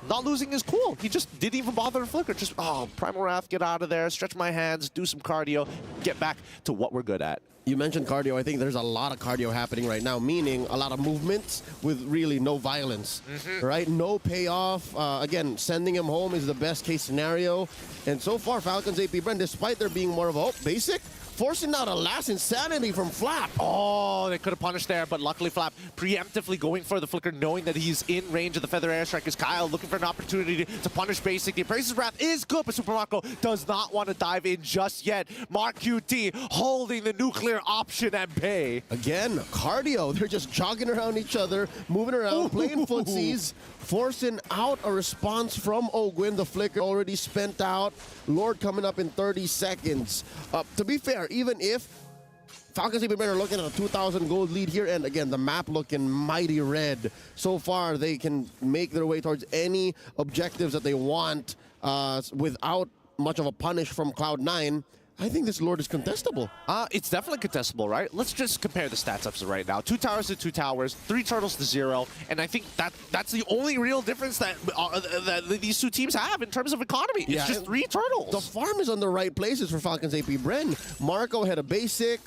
Not losing his cool. He just didn't even bother to flicker. Just, Primal Wrath, get out of there, stretch my hands, do some cardio, get back to what we're good at. You mentioned cardio. I think there's a lot of cardio happening right now, meaning a lot of movements with really no violence, right? No payoff. Again, sending him home is the best case scenario. And so far, Falcons AP Bren, despite there being more of a basic, forcing out a last Insanity from Flap. Oh, they could have punished there, but luckily Flap preemptively going for the flicker, knowing that he's in range of the Feather Airstrike. Is Kyle looking for an opportunity to punish basic. The Praise's Wrath is good, but Super Marco does not want to dive in just yet. Mark QT holding the nuclear option at bay. Again, cardio. They're just jogging around each other, moving around, playing footsies, forcing out a response from Ogwen. The flicker already spent out. Lord coming up in 30 seconds. To be fair, even if Falcons even are looking at a 2,000 gold lead here, and again, the map looking mighty red. So far, they can make their way towards any objectives that they want without much of a punish from Cloud9. I think this Lord is contestable. It's definitely contestable, right? Let's just compare the stats ups right now. 2 towers to 2 towers, 3 turtles to 0, and I think that's the only real difference that these two teams have in terms of economy. It's just 3 turtles. The farm is on the right places for Falcons AP Bren. Marco had a basic,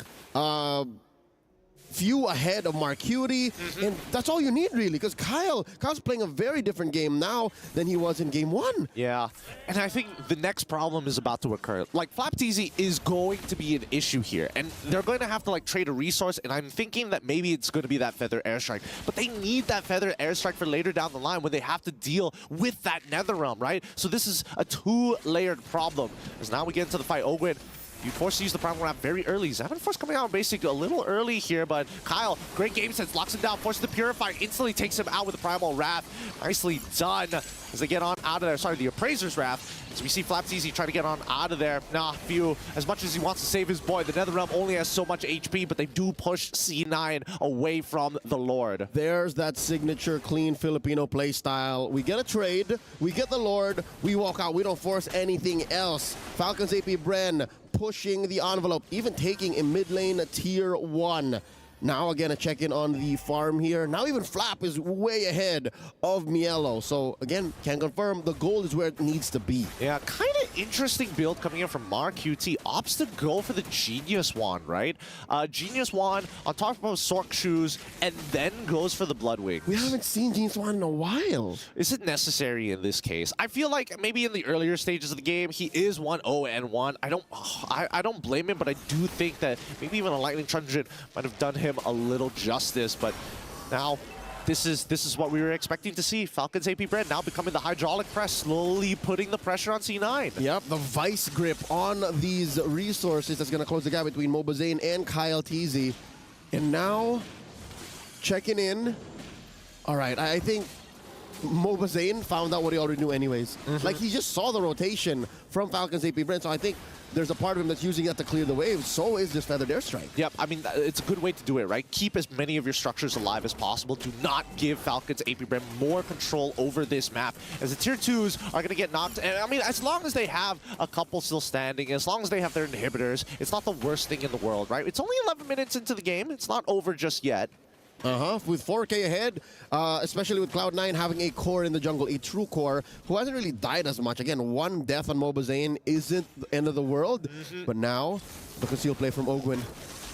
few ahead of Marcuity, and that's all you need really, because Kyle's playing a very different game now than he was in game 1. Yeah, and I think the next problem is about to occur. Like, FlapTZ is going to be an issue here, and they're going to have to like trade a resource, and I'm thinking that maybe it's going to be that Feather Airstrike, but they need that Feather Airstrike for later down the line when they have to deal with that Netherrealm, right? So this is a 2-layered problem, as now we get into the fight. Ogwen, you forced to use the Primal Wrath very early. Xavan Force coming out basically a little early here, but Kyle, great game sense, locks him down, forces the Purify, instantly takes him out with the Primal Wrath. Nicely done as they get on out of there. Sorry, the Appraiser's Wrath. So we see FlapTZ try to get on out of there. Nah, Few, as much as he wants to save his boy, the Netherrealm only has so much HP, but they do push C9 away from the Lord. There's that signature clean Filipino play style. We get a trade, we get the Lord, we walk out, we don't force anything else. Falcons AP Bren pushing the envelope, even taking a mid lane tier 1. Now again, a check-in on the farm here. Now even Flap is way ahead of Mielo. So again, can confirm the gold is where it needs to be. Yeah, kind of interesting build coming in from Mark QT. Opts to go for the Genius Wand, right? Genius Wand on top of Sork Shoes, and then goes for the Blood Wings. We haven't seen Genius Wand in a while. Is it necessary in this case? I feel like maybe in the earlier stages of the game, he is 1-0-1. I don't blame him, but I do think that maybe even a Lightning Truncheon might have done him a little justice, but now this is what we were expecting to see. Falcons AP Bren now becoming the hydraulic press, slowly putting the pressure on C9. Yep, the vice grip on these resources that's going to close the gap between MLBB and Kyle TZ. And now, checking in. All right, I think MLBB found out what he already knew anyways. Like, he just saw the rotation from Falcons AP Bren, so I think there's a part of him that's using that to clear the wave. So is this Feathered Airstrike. Yep, I mean, it's a good way to do it, right? Keep as many of your structures alive as possible. Do not give Falcons AP Bren more control over this map, as the tier 2s are going to get knocked. And I mean, as long as they have a couple still standing, as long as they have their inhibitors, it's not the worst thing in the world, right? It's only 11 minutes into the game. It's not over just yet. With 4K ahead, especially with Cloud9 having a core in the jungle, a true core, who hasn't really died as much. Again, 1 death on MLBB isn't the end of the world, but now the concealed play from Ogwen.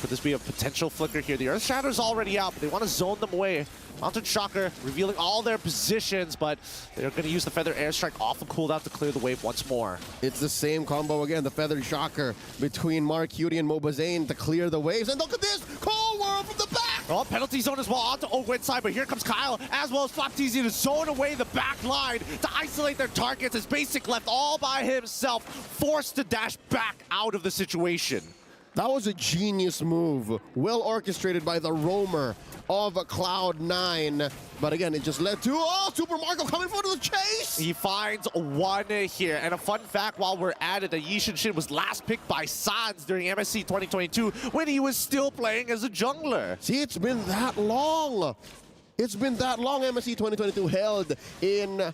Could this be a potential flicker here? The Earth Shatter's already out, but they want to zone them away. Mountain Shocker revealing all their positions, but they're going to use the Feather Airstrike off the cooldown to clear the wave once more. It's the same combo again, the Feather Shocker between Marcuti and Mobazane to clear the waves. And look at this! Cold World from the back! Oh, penalty zone as well onto Ogwen's side, but here comes Kyle, as well as Flopteezy to zone away the back line to isolate their targets as Basic left all by himself, forced to dash back out of the situation. That was a genius move, well orchestrated by the roamer of Cloud9. But again, it just led to, oh, Super Marco coming for the chase! He finds one here. And a fun fact while we're at it, that Yishin Shin was last picked by Sans during MSC 2022 when he was still playing as a jungler. See, it's been that long. It's been that long. MSC 2022 held in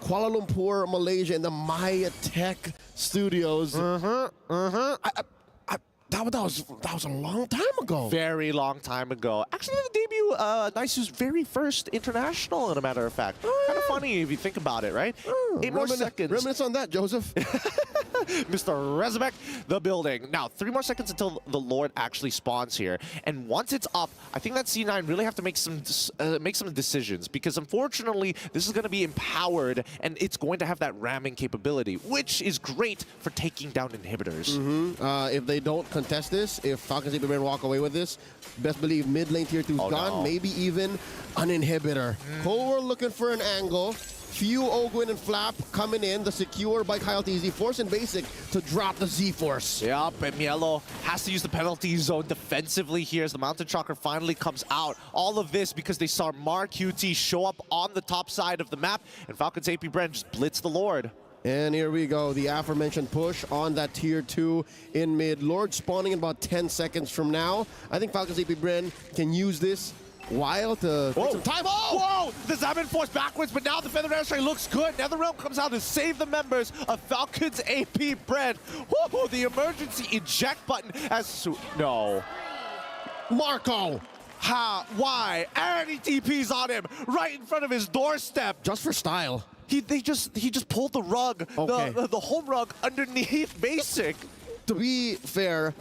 Kuala Lumpur, Malaysia, in the Maya Tech Studios. That was a long time ago. Very long time ago. Actually, the debut, Naisu's very first international, in a matter of fact. Kind of funny if you think about it, right? 8 more seconds. Reminisce on that, Joseph. Mr. Rezebek, the building. Now, 3 more seconds until the Lord actually spawns here. And once it's up, I think that C9 really have to make some decisions, because unfortunately, this is going to be empowered, and it's going to have that ramming capability, which is great for taking down inhibitors. If they don't contest this, if Falcons AP Brand walk away with this, best believe mid lane tier 2's gone, no. maybe even an inhibitor. Cold World looking for an angle. Few Ogwin and Flap coming in, the secure by Kyle TZ, forcing Basic to drop the Z-Force. Yep, and Mielo has to use the penalty zone defensively here as the Mountain Shocker finally comes out. All of this because they saw Marcuti show up on the top side of the map, and Falcons AP Brand just blitz the Lord. And here we go, the aforementioned push on that tier 2 in mid. Lord spawning in about 10 seconds from now. I think Falcons AP Bren can use this while to take some time. Whoa! The Zaman Force backwards, but now the Feather Airstrike looks good. Netherrealm comes out to save the members of Falcons AP Bren. Whoa! The emergency eject button as no. Marco! How? Why? And he TPs on him right in front of his doorstep. Just for style. He just pulled the rug, the home rug underneath Basic. To be fair,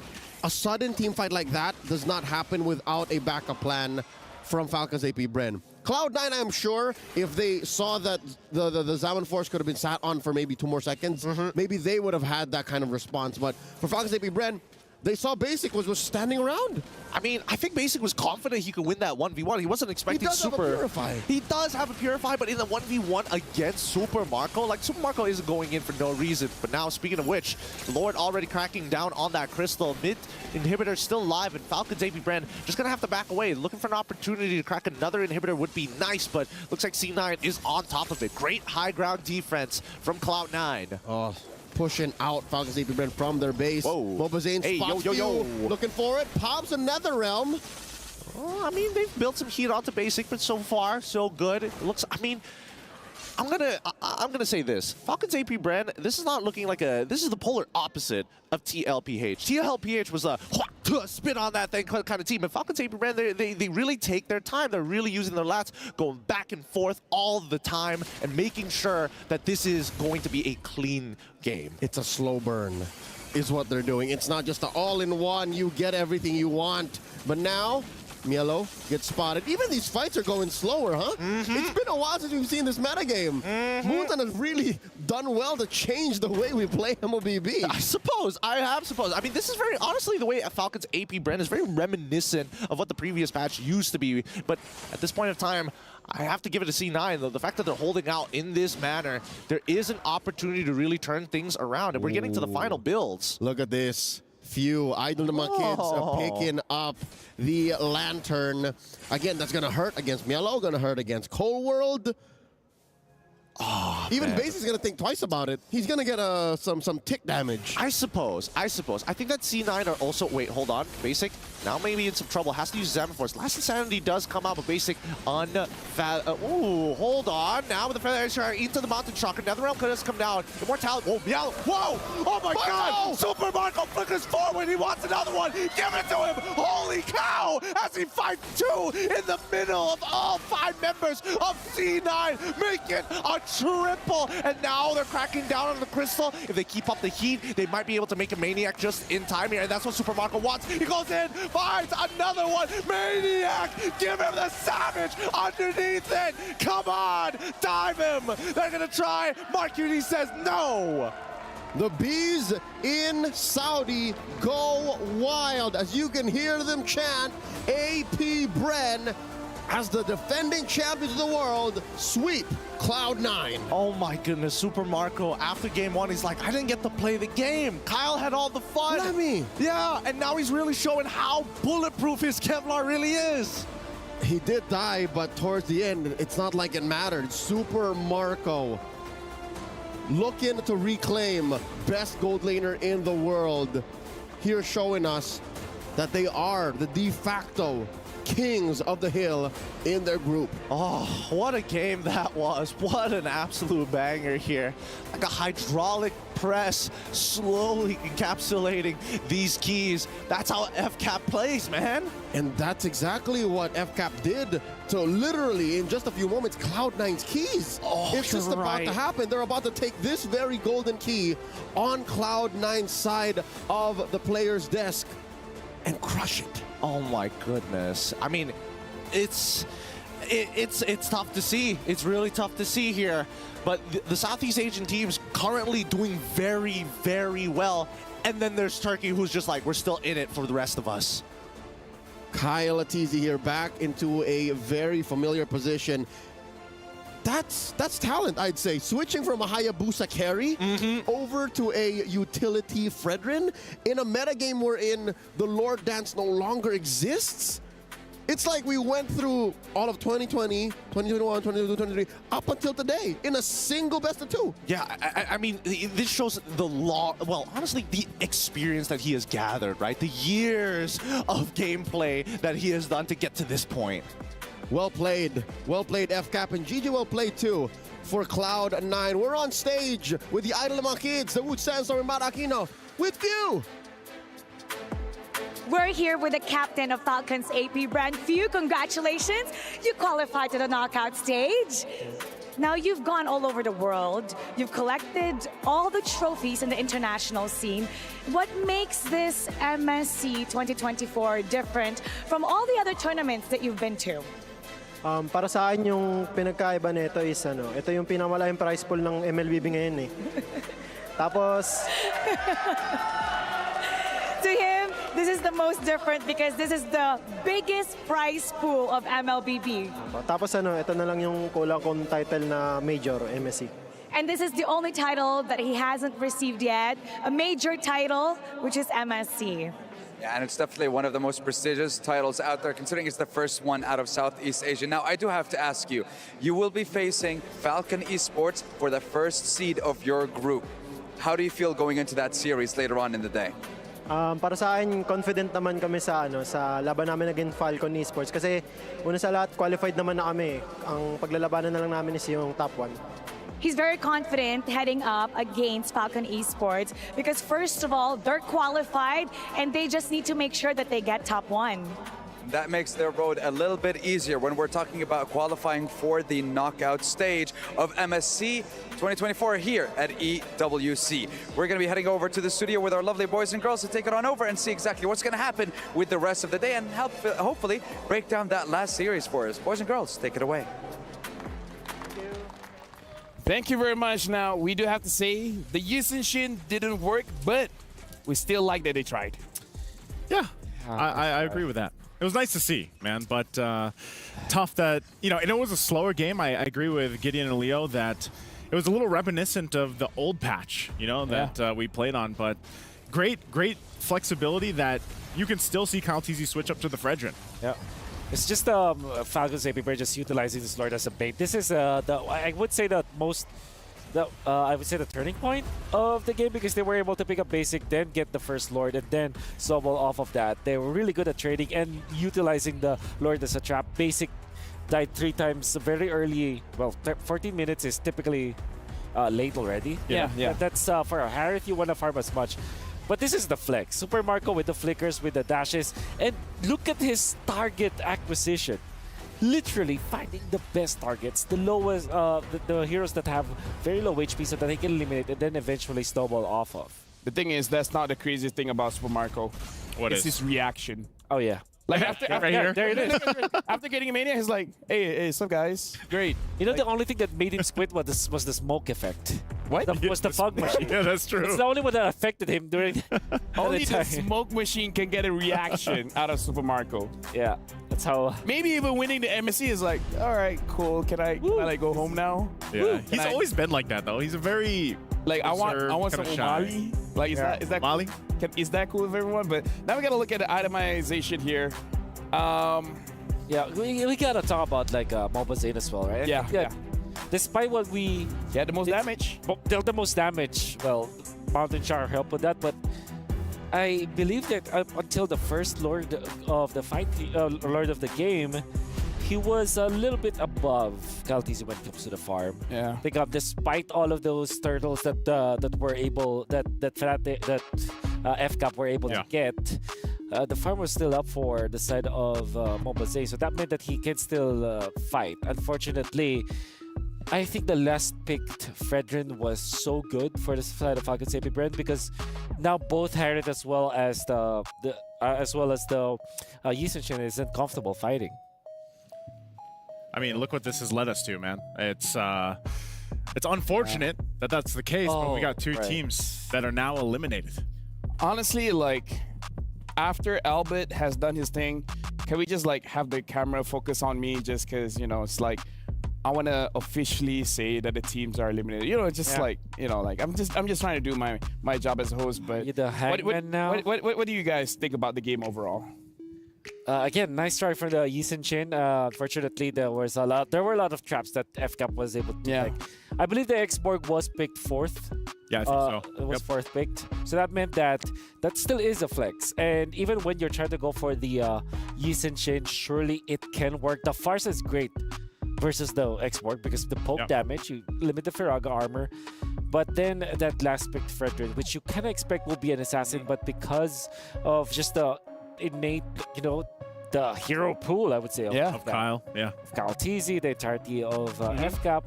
a sudden team fight like that does not happen without a backup plan from Falcons AP Bren. Cloud9, I'm sure, if they saw that the Zaman Force could have been sat on for maybe 2 more seconds, maybe they would have had that kind of response. But for Falcons AP Bren, they saw Basic was standing around. I mean, I think Basic was confident he could win that 1v1. He wasn't expecting Super. Have a Purify. He does have a Purify, but in the 1v1 against Super Marco, like, Super Marco isn't going in for no reason. But now, speaking of which, Lord already cracking down on that Crystal. Mid inhibitor still alive, and Falcons AP Brand just gonna have to back away. Looking for an opportunity to crack another inhibitor would be nice, but looks like C9 is on top of it. Great high ground defense from Cloud9. Oh. Pushing out Falcons AP Brand from their base. Mobazane spots you, looking for it, pops another realm. Oh, I mean, they've built some heat onto Basic, but so far, so good. It looks, I mean, I'm gonna say this. Falcons AP Brand, this is not looking like this is the polar opposite of TLPH. TLPH was a spin on that thing kind of team. And Falcons AP Brand, they really take their time. They're really using their lats, going back and forth all the time and making sure that this is going to be a clean game. It's a slow burn is what they're doing. It's not just an all-in-one, you get everything you want. But now, Mielo gets spotted. Even these fights are going slower, huh? It's been a while since we've seen this metagame. Moonton has really done well to change the way we play MLBB. I suppose. I mean, this is very, honestly, the way Falcons AP Brand is very reminiscent of what the previous patch used to be. But at this point of time, I have to give it a C9, though. The fact that they're holding out in this manner, there is an opportunity to really turn things around. And we're getting to the final builds. Look at this. Few Idol Nama kids are picking up the Lantern. Again, that's going to hurt against Mielo, going to hurt against Cold World. Oh, even Basic's going to think twice about it. He's going to get some tick damage. I suppose. I think that C9 are also... Wait, hold on. Basic, now maybe in some trouble. Has to use Zaman Force. Last Insanity does come out, but Basic ooh, hold on. Now with the Feather Airstrike into the Mountain Shocker. Netherrealm could have come down. Immortality. Whoa, Mielo. Whoa! Oh my God! Super Marco flickers forward. He wants another one. Give it to him. Holy cow! As as he finds 2 in the middle of all 5 members of C9, make it a triple. And now they're cracking down on the Crystal. If they keep up the heat, they might be able to make a Maniac just in time here, and that's what Super Marco wants. He goes in, finds another one. Maniac, give him the savage underneath it. Come on, dive him. They're gonna try. Mark Uni says no. The bees in Saudi go wild as you can hear them chant AP Bren as the defending champions of the world sweep Cloud9. Oh my goodness, Super Marco, after game 1, he's like, I didn't get to play the game. Kyle had all the fun. Let me. Yeah, and now he's really showing how bulletproof his Kevlar really is. He did die, but towards the end, it's not like it mattered. Super Marco looking to reclaim best gold laner in the world. Here showing us that they are the de facto kings of the hill in their group. Oh, what a game that was. What an absolute banger here. Like a hydraulic press, slowly encapsulating these keys. That's how FCAP plays, man. And that's exactly what FCAP did to literally, in just a few moments, Cloud9's keys. Oh, it's just about to happen. They're about to take this very golden key on Cloud9's side of the player's desk and crush it. Oh my goodness. I mean, it's tough to see. It's really tough to see here. But the Southeast Asian team's currently doing very, very well. And then there's Turkey, who's just like, we're still in it for the rest of us. Kyle Atizi here back into a very familiar position. That's talent, I'd say. Switching from a Hayabusa carry over to a utility Fredrin in a metagame wherein the Lord Dance no longer exists. It's like we went through all of 2020, 2021, 2022, 2023, up until today in a single best of 2. Yeah, I mean, this shows the honestly, the experience that he has gathered, right? The years of gameplay that he has done to get to this point. Well played FCAP, and GG well played too for Cloud9. We're on stage with the Idol Lamang Kids, the Wood Sandstorm and Matt Aquino with you. We're here with the captain of Falcons AP brand. Few, congratulations. You qualified to the knockout stage. Now you've gone all over the world. You've collected all the trophies in the international scene. What makes this MSC 2024 different from all the other tournaments that you've been to? Para sa akin yung pinagkaiba nito is ito yung pinakamalaking prize pool ng MLBB ngayon eh. Tapos to him, this is the most different because this is the biggest prize pool of MLBB. Tapos ito na lang yung kulang kong title na major MSC. And this is the only title that he hasn't received yet, a major title, which is MSC. Yeah, and it's definitely one of the most prestigious titles out there, considering it's the first one out of Southeast Asia. Now, I do have to ask you, you will be facing Falcon Esports for the first seed of your group. How do you feel going into that series later on in the day? Para sa akin, confident naman kami sa laban namin against Falcon Esports kasi una sa lahat, qualified naman na kami. Ang paglalabanan na lang namin is yung top 1. He's very confident heading up against Falcon Esports because first of all, they're qualified and they just need to make sure that they get top 1. That makes their road a little bit easier when we're talking about qualifying for the knockout stage of MSC 2024 here at EWC. We're going to be heading over to the studio with our lovely boys and girls to take it on over and see exactly what's going to happen with the rest of the day and hopefully break down that last series for us. Boys and girls, take it away. Thank you very much. Now, we do have to say the Yusenshin didn't work, but we still like that they tried. Yeah, I agree with that. It was nice to see, man, but tough that, and it was a slower game. I agree with Gideon and Leo that it was a little reminiscent of the old patch, that we played on, but great flexibility that you can still see Kyle Atizi switch up to the Fredrin. Yeah. It's just Falcons AP Bren just utilizing this Lord as a bait. This is I would say the turning point of the game because they were able to pick up basic, then get the first Lord, and then snowball off of that. They were really good at trading and utilizing the Lord as a trap. Basic died 3 times very early. Well, 14 minutes is typically late already. Yeah. That's for a Harry if you want to farm as much. But this is the flex. Super Marco with the flickers, with the dashes. And look at his target acquisition. Literally finding the best targets, the lowest, the heroes that have very low HP so that he can eliminate and then eventually snowball off of. The thing is, that's not the craziest thing about Super Marco. What it's is? his reaction. Oh, yeah. Like after Right here. There it is. after getting a mania, he's like, hey, what's up, guys? Great. You know, the only thing that made him quit was the smoke effect. What? Was the fog machine. Yeah, that's true. It's the only one that affected him during Only the the time. smoke machine can get a reaction out of Super Marco. Yeah, that's how. Maybe even winning the MSC is like, all right, cool. Can I like go home now? Yeah, he's I- always been like that though. He's a very Like I want some kinda shy. Umali. Like is that Mali? is that cool with everyone? But now we gotta look at the itemization here. Yeah, we gotta talk about like Mobile Zane as well, right? Yeah. Despite what we had the most damage. Dealt the most damage. Well, Mountain Shower helped with that, but I believe that until the first Lord of the fight, Lord of the game, he was a little bit above Caltisi when it comes to the farm. Yeah. I think despite all of those turtles that were able that FCAP were able to get. The farm was still up for the side of Mobile Zane, so that meant that he can still fight. Unfortunately, I think the last picked Fredrin was so good for the side of Falcons AP Brand because now both Harriet as well as the Yisenshin isn't comfortable fighting. I mean, look what this has led us to, man. It's unfortunate that that's the case, but we got two teams that are now eliminated. Honestly, like after Albert has done his thing, can we just like have the camera focus on me just because, you know, it's like I want to officially say that the teams are eliminated. You know, just like, you know, like I'm just trying to do my job as a host. But You're the hangman now. What do you guys think about the game overall? Again, nice try from the Yisenshin. Unfortunately, there were a lot of traps that FCAP was able to pick. I believe the X-Borg was picked fourth. Yeah, I think so. It was fourth picked. So that meant that still is a flex. And even when you're trying to go for the Yisenshin, surely it can work. The Farce is great versus the X-Borg because the poke damage, you limit the Firaga armor. But then that last picked Fredrin, which you kind of expect will be an assassin, but because of just the innate, you know, the hero pool, I would say, of Kyle, of Kyle TZ, the entirety of FCAP,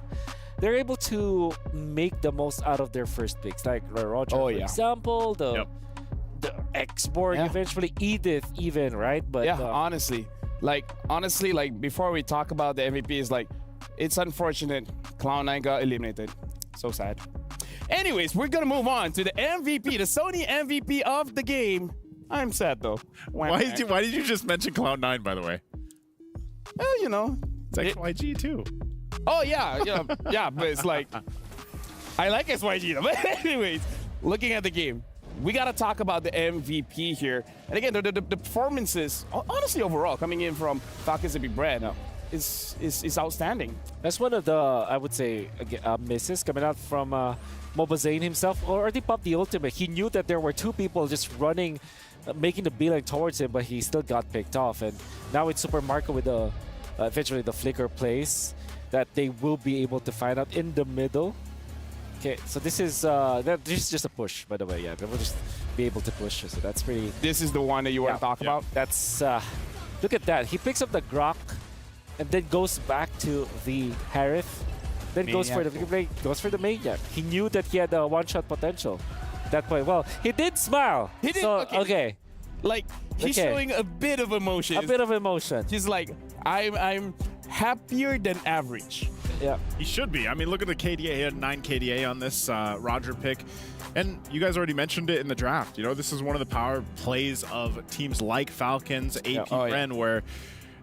they're able to make the most out of their first picks, like Roger, for example, the X-Borg, eventually Edith, even, right? But honestly, before we talk about the MVP, is like, it's unfortunate Cloud9 got eliminated. So sad. Anyways, we're gonna move on to the MVP, the Sony MVP of the game. I'm sad though. Why did you just mention Cloud9, by the way? You know, it's XYG too. Oh yeah, but it's like I like SYG though. But anyways, looking at the game, we gotta talk about the MVP here. And again, the performances, honestly, overall, coming in from Falcons AP Brand is outstanding. That's one of the, I would say, misses coming out from Mobile Zane himself. Already popped the ultimate. He knew that there were two people just running, making the beeline towards him, but he still got picked off. And now it's Super Marco with the eventually the flicker plays that they will be able to find out in the middle. Okay, so this is just a push, by the way. Yeah, they will just be able to push. So that's pretty. This is the one that you want to talk about. That's look at that. He picks up the Grok, and then goes back to the Harith. Then goes for the Maniac. He knew that he had a one-shot potential. That point. Well, he did smile. He did. So, okay. Like he's showing a bit of emotion. A bit of emotion. He's like, I'm happier than average. Yeah. He should be. I mean, look at the KDA. He had 9 KDA on this Roger pick. And you guys already mentioned it in the draft. You know, this is one of the power plays of teams like Falcons, AP Ren, where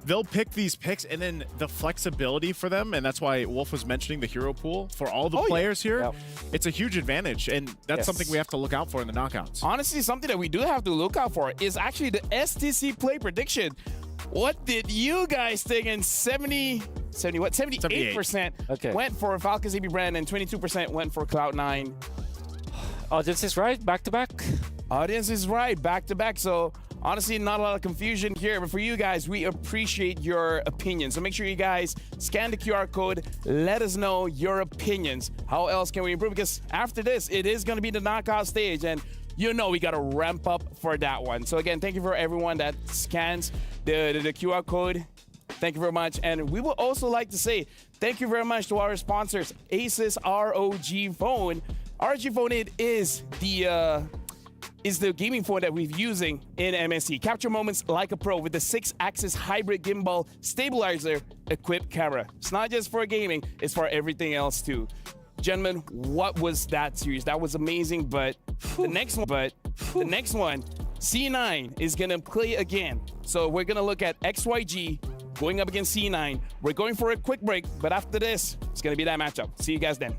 they'll pick these picks and then the flexibility for them, and that's why Wolf was mentioning the hero pool for all the players here. It's a huge advantage, and that's something we have to look out for in the knockouts. Honestly, something that we do have to look out for is actually the STC play prediction. What did you guys think? And 78% went for Falcons AP Brand and 22% went for Cloud9. Audience is right, back-to-back. Audience is right, back-to-back. So honestly, not a lot of confusion here, but for you guys, we appreciate your opinions. So make sure you guys scan the QR code, let us know your opinions. How else can we improve? Because after this, it is going to be the knockout stage, and you know we got to ramp up for that one. So again, thank you for everyone that scans the QR code. Thank you very much. And we would also like to say thank you very much to our sponsors, Asus ROG Phone. ROG Phone is the gaming phone that we're using in MSC. Capture moments like a pro with the 6-axis hybrid gimbal stabilizer equipped camera. It's not just for gaming, it's for everything else too. Gentlemen, what was that series? That was amazing, but the next one, C9 is gonna play again. So we're gonna look at XYG going up against C9. We're going for a quick break, but after this, it's gonna be that matchup. See you guys then.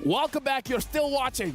Welcome back. You're still watching